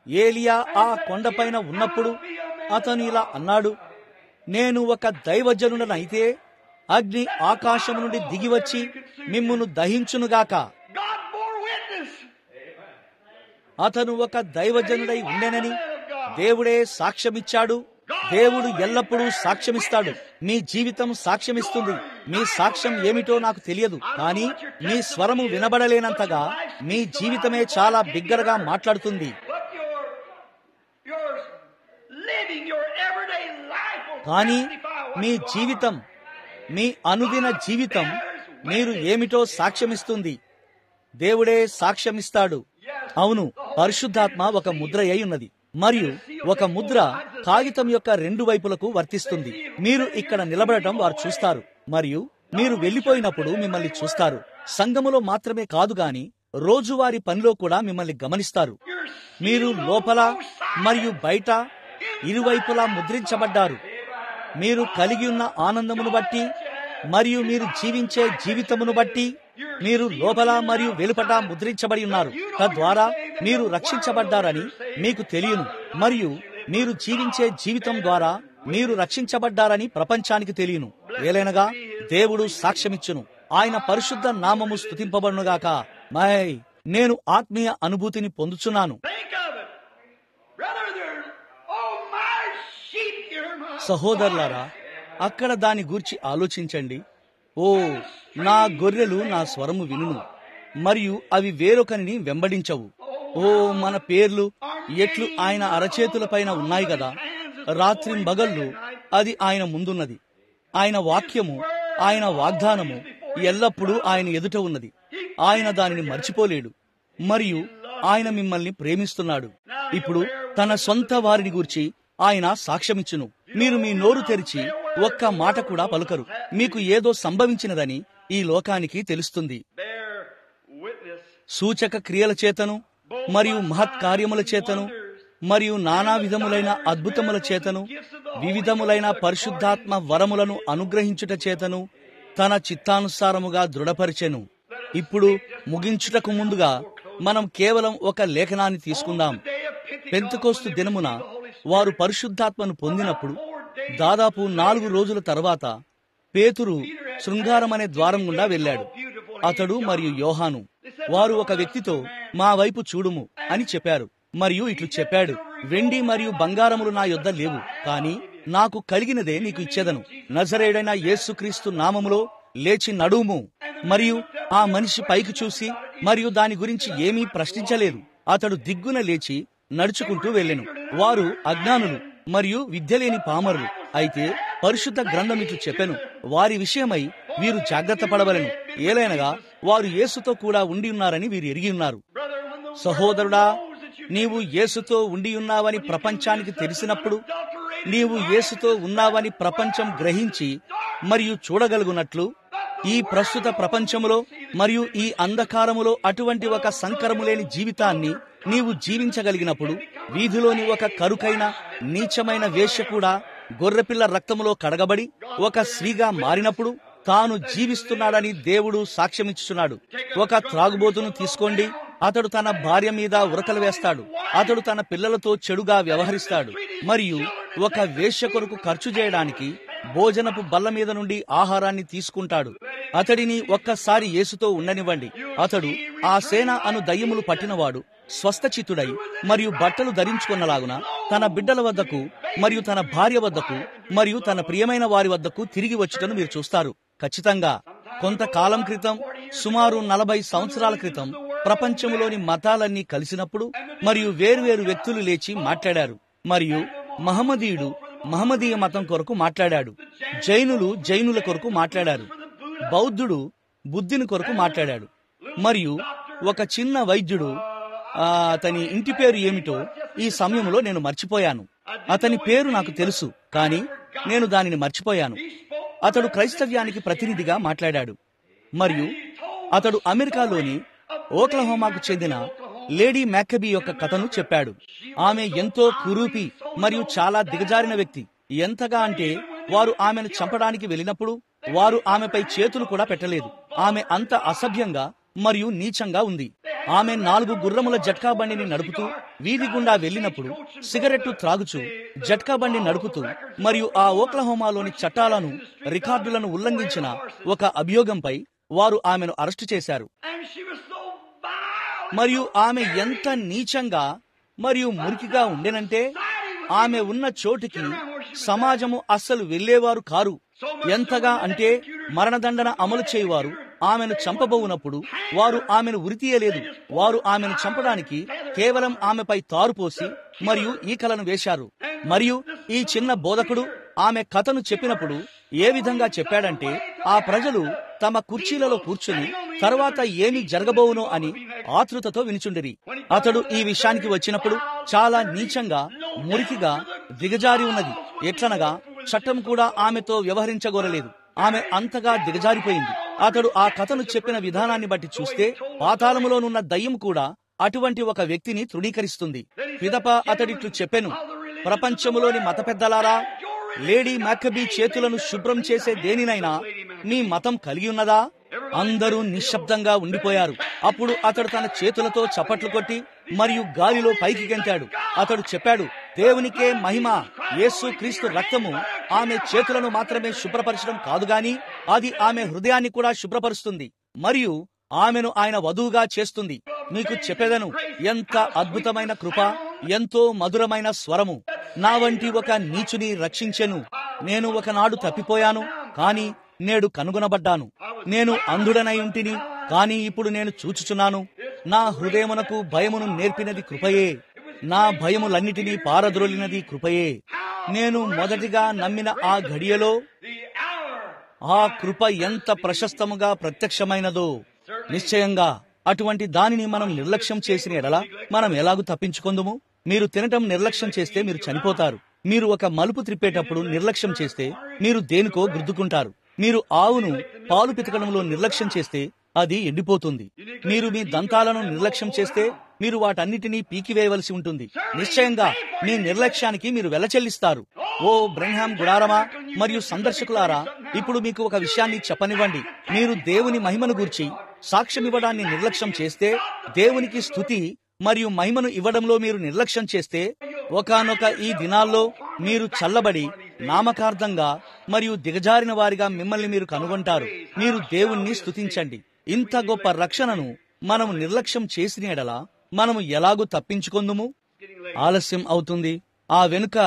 ఏలియా ఆ కొండపైన ఉన్నప్పుడు అతను ఇలా అన్నాడు, నేను ఒక దైవజనుడనైతే అగ్ని ఆకాశము నుండి దిగివచ్చి మిమ్మును దహించునుగాక. అతను ఒక దైవజనుడై ఉండెనని దేవుడే సాక్ష్యమిచ్చాడు. దేవుడు ఎల్లప్పుడూ సాక్ష్యమిస్తాడు. మీ జీవితం సాక్ష్యమిస్తుంది. మీ సాక్ష్యం ఏమిటో నాకు తెలియదు, కానీ మీ స్వరము వినబడలేనంతగా మీ జీవితమే చాలా బిగ్గరగా మాట్లాడుతుంది. కానీ మీ జీవితం, మీ అనుదిన జీవితం మీరు ఏమిటో సాక్ష్యమిస్తుంది. దేవుడే సాక్ష్యమిస్తాడు. అవును, పరిశుద్ధాత్మ ఒక ముద్ర అయి ఉన్నది, మరియు ఒక ముద్ర కాగితం యొక్క 2 వైపులకు వర్తిస్తుంది. మీరు ఇక్కడ నిలబడటం వారు చూస్తారు, మరియు మీరు వెళ్లిపోయినప్పుడు మిమ్మల్ని చూస్తారు. సంఘములో మాత్రమే కాదు గాని రోజువారి పనిలో కూడా మిమ్మల్ని గమనిస్తారు. మీరు లోపల మరియు బయట ఇరువైపులా ముద్రించబడ్డారు. మీరు కలిగి ఉన్న ఆనందమును బట్టి మరియు మీరు జీవించే జీవితమును బట్టి మీరు లోపల మరియు వెలుపట ముద్రించబడి ఉన్నారు. తద్వారా మీరు రక్షించబడ్డారని మీకు తెలియను, మరియు మీరు జీవించే జీవితం ద్వారా మీరు రక్షించబడ్డారని ప్రపంచానికి తెలియను. ఏలైనగా దేవుడు సాక్ష్యమిచ్చును. ఆయన పరిశుద్ధ నామము స్తుతింపబడునుగాక. మై, నేను ఆత్మీయ అనుభూతిని పొందుచున్నాను. సహోదరులారా, అక్కడ దాని గూర్చి ఆలోచించండి. ఓ, నా గొర్రెలు నా స్వరము వినును, మరియు అవి వేరొకరిని వెంబడించవు. ఓ, మన పేర్లు ఎట్లు ఆయన అరచేతుల పైన ఉన్నాయి కదా. రాత్రింబగళ్ళు అది ఆయన ముందున్నది. ఆయన వాక్యము, ఆయన వాగ్దానము ఎల్లప్పుడూ ఆయన ఎదుట ఉన్నది. ఆయన దానిని మర్చిపోలేడు, మరియు ఆయన మిమ్మల్ని ప్రేమిస్తున్నాడు. ఇప్పుడు తన సొంత వారిని గూర్చి ఆయన సాక్ష్యమిచ్చును. మీరు మీ నోరు తెరిచి ఒక్క మాట కూడా పలుకరు. మీకు ఏదో సంభవించినదని ఈ లోకానికి తెలుస్తుంది. సూచక క్రియల చేతను మరియు మహత్కార్యముల చేతను మరియు నానా విధములైన అద్భుతముల చేతను వివిధములైన పరిశుద్ధాత్మ వరములను అనుగ్రహించుట చేతను తన చిత్తానుసారముగా దృఢపరిచెను. ఇప్పుడు ముగించుటకు ముందుగా మనం కేవలం ఒక లేఖనాన్ని తీసుకుందాం. పెంతెకోస్తు దినమున వారు పరిశుద్ధాత్మను పొందినప్పుడు దాదాపు 4 రోజుల తర్వాత పేతురు శృంగారమనే ద్వారం గుండా వెళ్ళాడు. అతడు మరియు యోహాను వారు ఒక వ్యక్తితో మా వైపు చూడుము అని చెప్పారు. మరియు ఇట్లు చెప్పాడు, వెండి మరియు బంగారములు నా యొద్ద లేవు, కాని నాకు కలిగినదే నీకు ఇచ్చేదను. నజరేయుడైన యేసుక్రీస్తు నామములో లేచి నడువుము. మరియు ఆ మనిషి పైకి చూసి మరియు దాని గురించి ఏమీ ప్రశ్నించలేదు. అతడు దిగ్గున లేచి నడుచుకుంటూ వెళ్ళెను. వారు అజ్ఞానులు మరియు విద్యలేని పామరులు. అయితే పరిశుద్ధ గ్రంథం ఇట్లు చెప్పెను, వారి విషయమై వీరు జాగ్రత్త పడవలెను, ఏలైనగా వారు యేసుతో కూడా ఉండి ఉన్నారని వీరు ఎరిగి ఉన్నారు. సహోదరుడా, నీవు యేసుతో ఉండి ఉన్నావని ప్రపంచానికి తెలిసినప్పుడు, నీవు యేసుతో ఉన్నావని ప్రపంచం గ్రహించి మరియు చూడగలుగునట్లు ఈ ప్రస్తుత ప్రపంచములో మరియు ఈ అంధకారములో అటువంటి ఒక సంకరము లేని జీవితాన్ని నీవు జీవించగలిగినప్పుడు, వీధిలోని ఒక కరుకైన నీచమైన వేశ్య కూడా గొర్రెపిల్ల రక్తములో కడగబడి ఒక స్త్రీగా మారినప్పుడు తాను జీవిస్తున్నాడని దేవుడు సాక్ష్యమిచ్చుచున్నాడు. ఒక త్రాగుబోతును తీసుకోండి, అతడు తన భార్య మీద ఉరకలు వేస్తాడు, అతడు తన పిల్లలతో చెడుగా వ్యవహరిస్తాడు మరియు ఒక వేశ్య కొరకు ఖర్చు చేయడానికి భోజనపు బల్ల మీద నుండి ఆహారాన్ని తీసుకుంటాడు. అతడిని ఒక్కసారి యేసుతో ఉండనివ్వండి. అతడు ఆ సేన అను దయ్యములు పట్టినవాడు స్వస్థచిత్తుడై మరియు బట్టలు ధరించుకున్నలాగున తన బిడ్డల వద్దకు మరియు తన భార్య వద్దకు మరియు తన ప్రియమైన వారి వద్దకు తిరిగి వచ్చుటను మీరు చూస్తారు. ఖచ్చితంగా కొంతకాలం క్రితం, సుమారు 40 సంవత్సరాల క్రితం ప్రపంచంలోని మతాలన్నీ కలిసినప్పుడు మరియు వేరువేరు వ్యక్తులు లేచి మాట్లాడారు. మరియు మహమ్మదీయుడు మహమ్మదీయ మతం కొరకు మాట్లాడాడు, జైనులు జైనుల కొరకు మాట్లాడారు, బౌద్ధుడు బుద్ధుని కొరకు మాట్లాడాడు, మరియు ఒక చిన్న వైద్యుడు, అతని ఇంటి పేరు ఏమిటో ఈ సమయంలో నేను మర్చిపోయాను. అతని పేరు నాకు తెలుసు, కానీ నేను దానిని మర్చిపోయాను. అతడు క్రైస్తవ్యానికి ప్రతినిధిగా మాట్లాడాడు. మరియు అతడు అమెరికాలోని ఓక్లహోమాకు చెందిన లేడీ మ్యాకబీ యొక్క కథను చెప్పాడు. ఆమె ఎంతో కురూపి మరియు చాలా దిగజారిన వ్యక్తి. ఎంతగా అంటే వారు ఆమెను చంపడానికి వెళ్ళినప్పుడు వారు ఆమెపై చేతులు కూడా పెట్టలేదు. ఆమె అంత అసభ్యంగా మరియు నీచంగా ఉంది. ఆమె 4 గుర్రముల జట్కా బండిని నడుపుతూ వీధి గుండా వెళ్ళినప్పుడు సిగరెట్టు త్రాగుచూ జట్కా బండి నడుపుతూ మరియు ఆ ఓక్లహోమాలోని చట్టాలను, రికార్డులను ఉల్లంఘించిన ఒక అభియోగంపై వారు ఆమెను అరెస్టు చేశారు. మరియు ఆమె ఎంత నీచంగా మరియు మురికిగా ఉండేనంటే ఆమె ఉన్న చోటికి సమాజము అస్సలు వెళ్లేవారు కారు. ఎంతగా అంటే మరణదండన అమలు చేయువారు ఆమెను చంపబోవునప్పుడు వారు ఆమెను ఉరితీయలేదు. వారు ఆమెను చంపడానికి కేవలం ఆమెపై తారు పోసి మరియు ఈకలను వేశారు. మరియు ఈ చిన్న బోధకుడు ఆమె కథను చెప్పినప్పుడు ఏ విధంగా చెప్పాడంటే, ఆ ప్రజలు తమ కుర్చీలలో కూర్చుని తరువాత ఏమి జరగబోవునో అని ఆతృతతో వినుచుండిరి. అతడు ఈ విషయానికి వచ్చినప్పుడు చాలా నీచంగా, మురికిగా, దిగజారి ఉన్నది. ఎట్లనగా చట్టం కూడా ఆమెతో వ్యవహరించగోరలేదు. ఆమె అంతగా దిగజారిపోయింది. అతడు ఆ కథను చెప్పిన విధానాన్ని బట్టి చూస్తే పాతాళములోనున్న దయ్యం కూడా అటువంటి ఒక వ్యక్తిని తృణీకరిస్తుంది. పిదప అతడిట్లు చెప్పెను, ప్రపంచములోని మత పెద్దలారా, లేడీ మ్యాకబీ చేతులను శుభ్రం చేసే దేనినైనా మీ మతం కలిగి ఉన్నదా? అందరూ నిశ్శబ్దంగా ఉండిపోయారు. అప్పుడు అతడు తన చేతులతో చప్పట్లు కొట్టి మరియు గాలిలో పైకి గెంతాడు. అతడు చెప్పాడు, దేవునికే మహిమ. యేసు క్రీస్తు రక్తము ఆమె చేతులను మాత్రమే శుభ్రపరచడం కాదు గాని అది ఆమె హృదయాన్ని కూడా శుభ్రపరుస్తుంది మరియు ఆమెను ఆయన వధువుగా చేస్తుంది. మీకు చెప్పేదను, ఎంత అద్భుతమైన కృప, ఎంతో మధురమైన స్వరము నా వంటి ఒక నీచుని రక్షించెను. నేను ఒకనాడు తప్పిపోయాను, కాని నేడు కనుగొనబడ్డాను. నేను అంధుడనై ఉంటిని, కాని ఇప్పుడు నేను చూచుచున్నాను. నా హృదయమునకు భయమును నేర్పినది కృపయే. నా భయములన్నిటినీ పారద్రోలినది కృపయే. నేను మొదటిగా నమ్మిన ఆ ఘడియలో ఆ కృప ఎంత ప్రశస్తముగా ప్రత్యక్షమైనదో. నిశ్చయంగా అటువంటి దానిని మనం నిర్లక్ష్యం చేసిన ఎడల మనం ఎలాగూ తప్పించుకొందుము? మీరు తినటం నిర్లక్ష్యం చేస్తే మీరు చనిపోతారు. మీరు ఒక మలుపు త్రిప్పేటప్పుడు నిర్లక్ష్యం చేస్తే మీరు దేనికో గుద్దుకుంటారు. మీరు ఆవును పాలు పితకడంలో నిర్లక్ష్యం చేస్తే అది ఎండిపోతుంది. మీరు మీ దంతాలను నిర్లక్ష్యం చేస్తే మీరు వాటన్నిటినీ పీకివేయవలసి ఉంటుంది. నిశ్చయంగా మీ నిర్లక్ష్యానికి మీరు వెల చెల్లిస్తారు. ఓ బ్రెన్హామ్ గుడారమా మరియు సందర్శకులారా, ఇప్పుడు మీకు ఒక విషయాన్ని చెప్పనివ్వండి. మీరు దేవుని మహిమను గూర్చి సాక్ష్యమివ్వడాన్ని నిర్లక్ష్యం చేస్తే, దేవునికి స్తుతి మరియు మహిమను ఇవ్వడంలో మీరు నిర్లక్ష్యం చేస్తే, ఒకానొక ఈ దినాల్లో మీరు చల్లబడి నామకార్థంగా మరియు దిగజారిన వారిగా మిమ్మల్ని మీరు కనుగొంటారు. మీరు దేవుణ్ణి స్తుతించండి. ఇంత గొప్ప రక్షణను మనము నిర్లక్ష్యం చేసిన ఎడల మనము ఎలాగూ తప్పించుకొందుము? ఆలస్యం అవుతుంది. ఆ వెనుక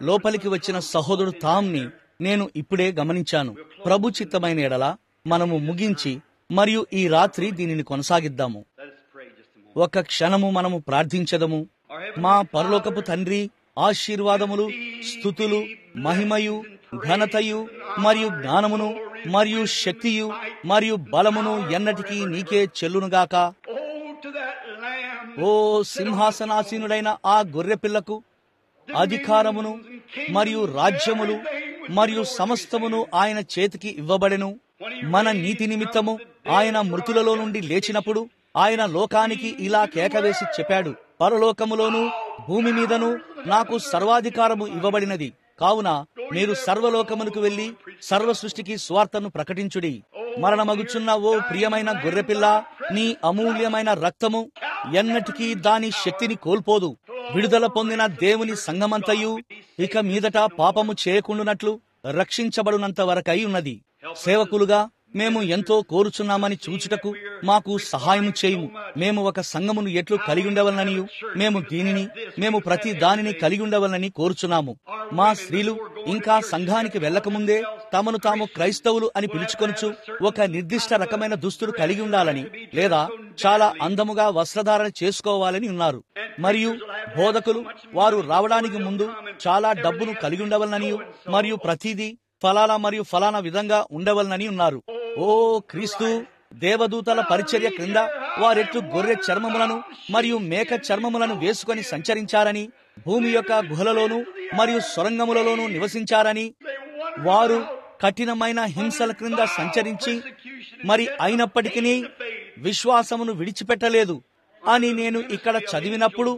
లోపలికి వచ్చిన సహోదరుడు తామ్ని నేను ఇప్పుడే గమనించాను. ప్రభు చిత్తమైన ఎడల మనము ముగించి మరియు ఈ రాత్రి దీనిని కొనసాగిద్దాము. ఒక క్షణము మనము ప్రార్థించదము. మా పరలోకపు తండ్రి, ఆశీర్వాదములు, స్తుతులు, మహిమయు, ఘనతయు మరియు జ్ఞానమును మరియు శక్తియు మరియు బలమును ఎన్నటికీ నీకే చెల్లునుగాక. ఓ సింహాసనాసీనుడైన ఆ గొర్రెపిల్లకు అధికారమును మరియు రాజ్యములు మరియు సమస్తమును ఆయన చేతికి ఇవ్వబడెను. మన నీతి నిమిత్తము ఆయన మృతులలో నుండి లేచినప్పుడు ఆయన లోకానికి ఇలా కేకవేసి చెప్పాడు, పరలోకములోను భూమి మీదను నాకు సర్వాధికారము ఇవ్వబడినది. కావున మీరు సర్వలోకమునకు వెళ్లి సర్వ సృష్టికి స్వార్థను ప్రకటించుడి. మరణమగుచున్న ఓ ప్రియమైన గొర్రెపిల్ల, నీ అమూల్యమైన రక్తము ఎన్నటికీ దాని శక్తిని కోల్పోదు. విడుదల పొందిన దేవుని సంఘమంతయు ఇక మీదట పాపము చేయకుండునట్లు రక్షించబడినంత వరకై ఉన్నది. సేవకులుగా మేము ఎంతో కోరుచున్నామని చూచుటకు మాకు సహాయం చేయుము. మేము ఒక సంఘమును ఎట్లు కలిగి ఉండవలననియు మేము ప్రతి దానిని కలిగి ఉండవలనని కోరుచున్నాము. మా స్త్రీలు ఇంకా సంఘానికి వెళ్లకముందే తమను తాము క్రైస్తవులు అని పిలుచుకొనుచు ఒక నిర్దిష్ట రకమైన దుస్తులు కలిగి ఉండాలని లేదా చాలా అందముగా వస్త్రధారణ చేసుకోవాలని ఉన్నారు. మరియు బోధకులు వారు రావడానికి ముందు చాలా డబ్బును కలిగి ఉండవలననియు మరియు ప్రతిదీ ఫలానా విధంగా ఉండవలనని ఉన్నారు. ఓ క్రీస్తు, దేవదూతల పరిచర్య క్రింద వారెట్లు గొర్రె చర్మములను మరియు మేక చర్మములను వేసుకొని సంచరించారని, భూమి యొక్క గుహలలోను మరియు సొరంగములలోనూ నివసించారని, వారు కఠినమైన హింసల క్రింద సంచరించి మరి అయినప్పటికీ విశ్వాసమును విడిచిపెట్టలేదు అని నేను ఇక్కడ చదివినప్పుడు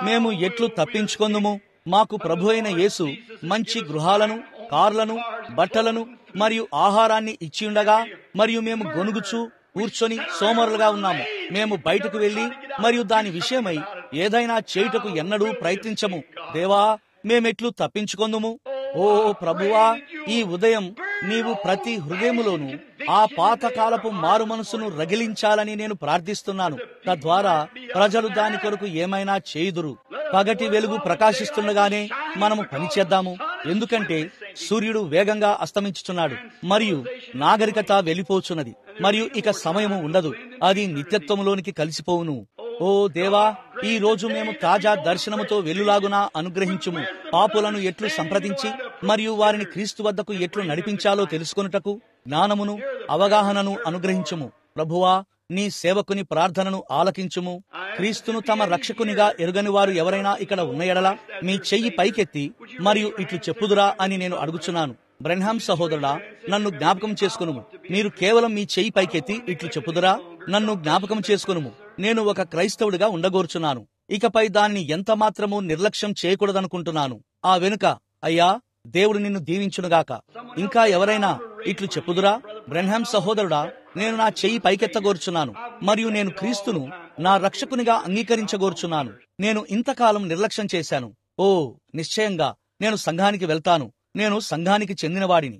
మేము ఎట్లు తప్పించుకొందుము? మాకు ప్రభు అయిన యేసు మంచి గృహాలను, కార్లను, బట్టలను మరియు ఆహారాన్ని ఇచ్చియుండగా మరియు మేము గొనుగుచు కూర్చొని సోమరులుగా ఉన్నాము. మేము బయటకు వెళ్లి మరియు దాని విషయమై ఏదైనా చేయుటకు ఎన్నడూ ప్రయత్నించము. దేవా, మేమెట్లు తప్పించుకొందుము? ఓ ప్రభువా, ఈ ఉదయం నీవు ప్రతి హృదయములోను ఆ పాతకాలపు మారు మనసును రగిలించాలని నేను ప్రార్థిస్తున్నాను. తద్వారా ప్రజలు దాని కొరకు ఏమైనా చేయుదురు. పగటి వెలుగు ప్రకాశిస్తుండగానే మనము పనిచేద్దాము. ఎందుకంటే సూర్యుడు వేగంగా అస్తమించుచున్నాడు మరియు నాగరికత వెళ్లిపోచున్నది మరియు ఇక సమయము ఉండదు. అది నిత్యత్వములోనికి కలిసిపోవును. ఓ దేవా, ఈ రోజు మేము తాజా దర్శనముతో వెలులాగునా అనుగ్రహించుము. పాపులను ఎట్లు సంప్రదించి మరియు వారిని క్రీస్తు వద్దకు ఎట్లు నడిపించాలో తెలుసుకొనుటకు జ్ఞానమును, అవగాహనను అనుగ్రహించుము. ప్రభువా, నీ సేవకుని ప్రార్థనను ఆలకించుము. క్రీస్తును తమ రక్షకునిగా ఎరుగని వారు ఎవరైనా ఇక్కడ ఉన్న ఎడల మీ చెయ్యి పైకెత్తి మరియు ఇట్లు చెప్పుదురా అని నేను అడుగుచున్నాను. బ్రెన్హామ్ సహోదరుడా, నన్ను జ్ఞాపకం చేసుకునుము. మీరు కేవలం మీ చెయ్యి పైకెత్తి ఇట్లు చెప్పుదురా? నన్ను జ్ఞాపకం చేసుకునుము. నేను ఒక క్రైస్తవుడిగా ఉండగోర్చున్నాను. ఇకపై దాన్ని ఎంత మాత్రమూ నిర్లక్ష్యం చేయకూడదనుకుంటున్నాను. ఆ వెనుక, అయ్యా, దేవుడు నిన్ను దీవించునుగాక. ఇంకా ఎవరైనా ఇట్లు చెప్పుదురా? బ్రెన్హామ్ సహోదరుడా, నేను నా చెయ్యి పైకెత్తగోర్చున్నాను మరియు నేను క్రీస్తును నా రక్షకునిగా అంగీకరించగోర్చున్నాను. నేను ఇంతకాలం నిర్లక్ష్యం చేశాను. ఓ, నిశ్చయంగా నేను సంఘానికి వెళ్తాను. నేను సంఘానికి చెందినవాడిని.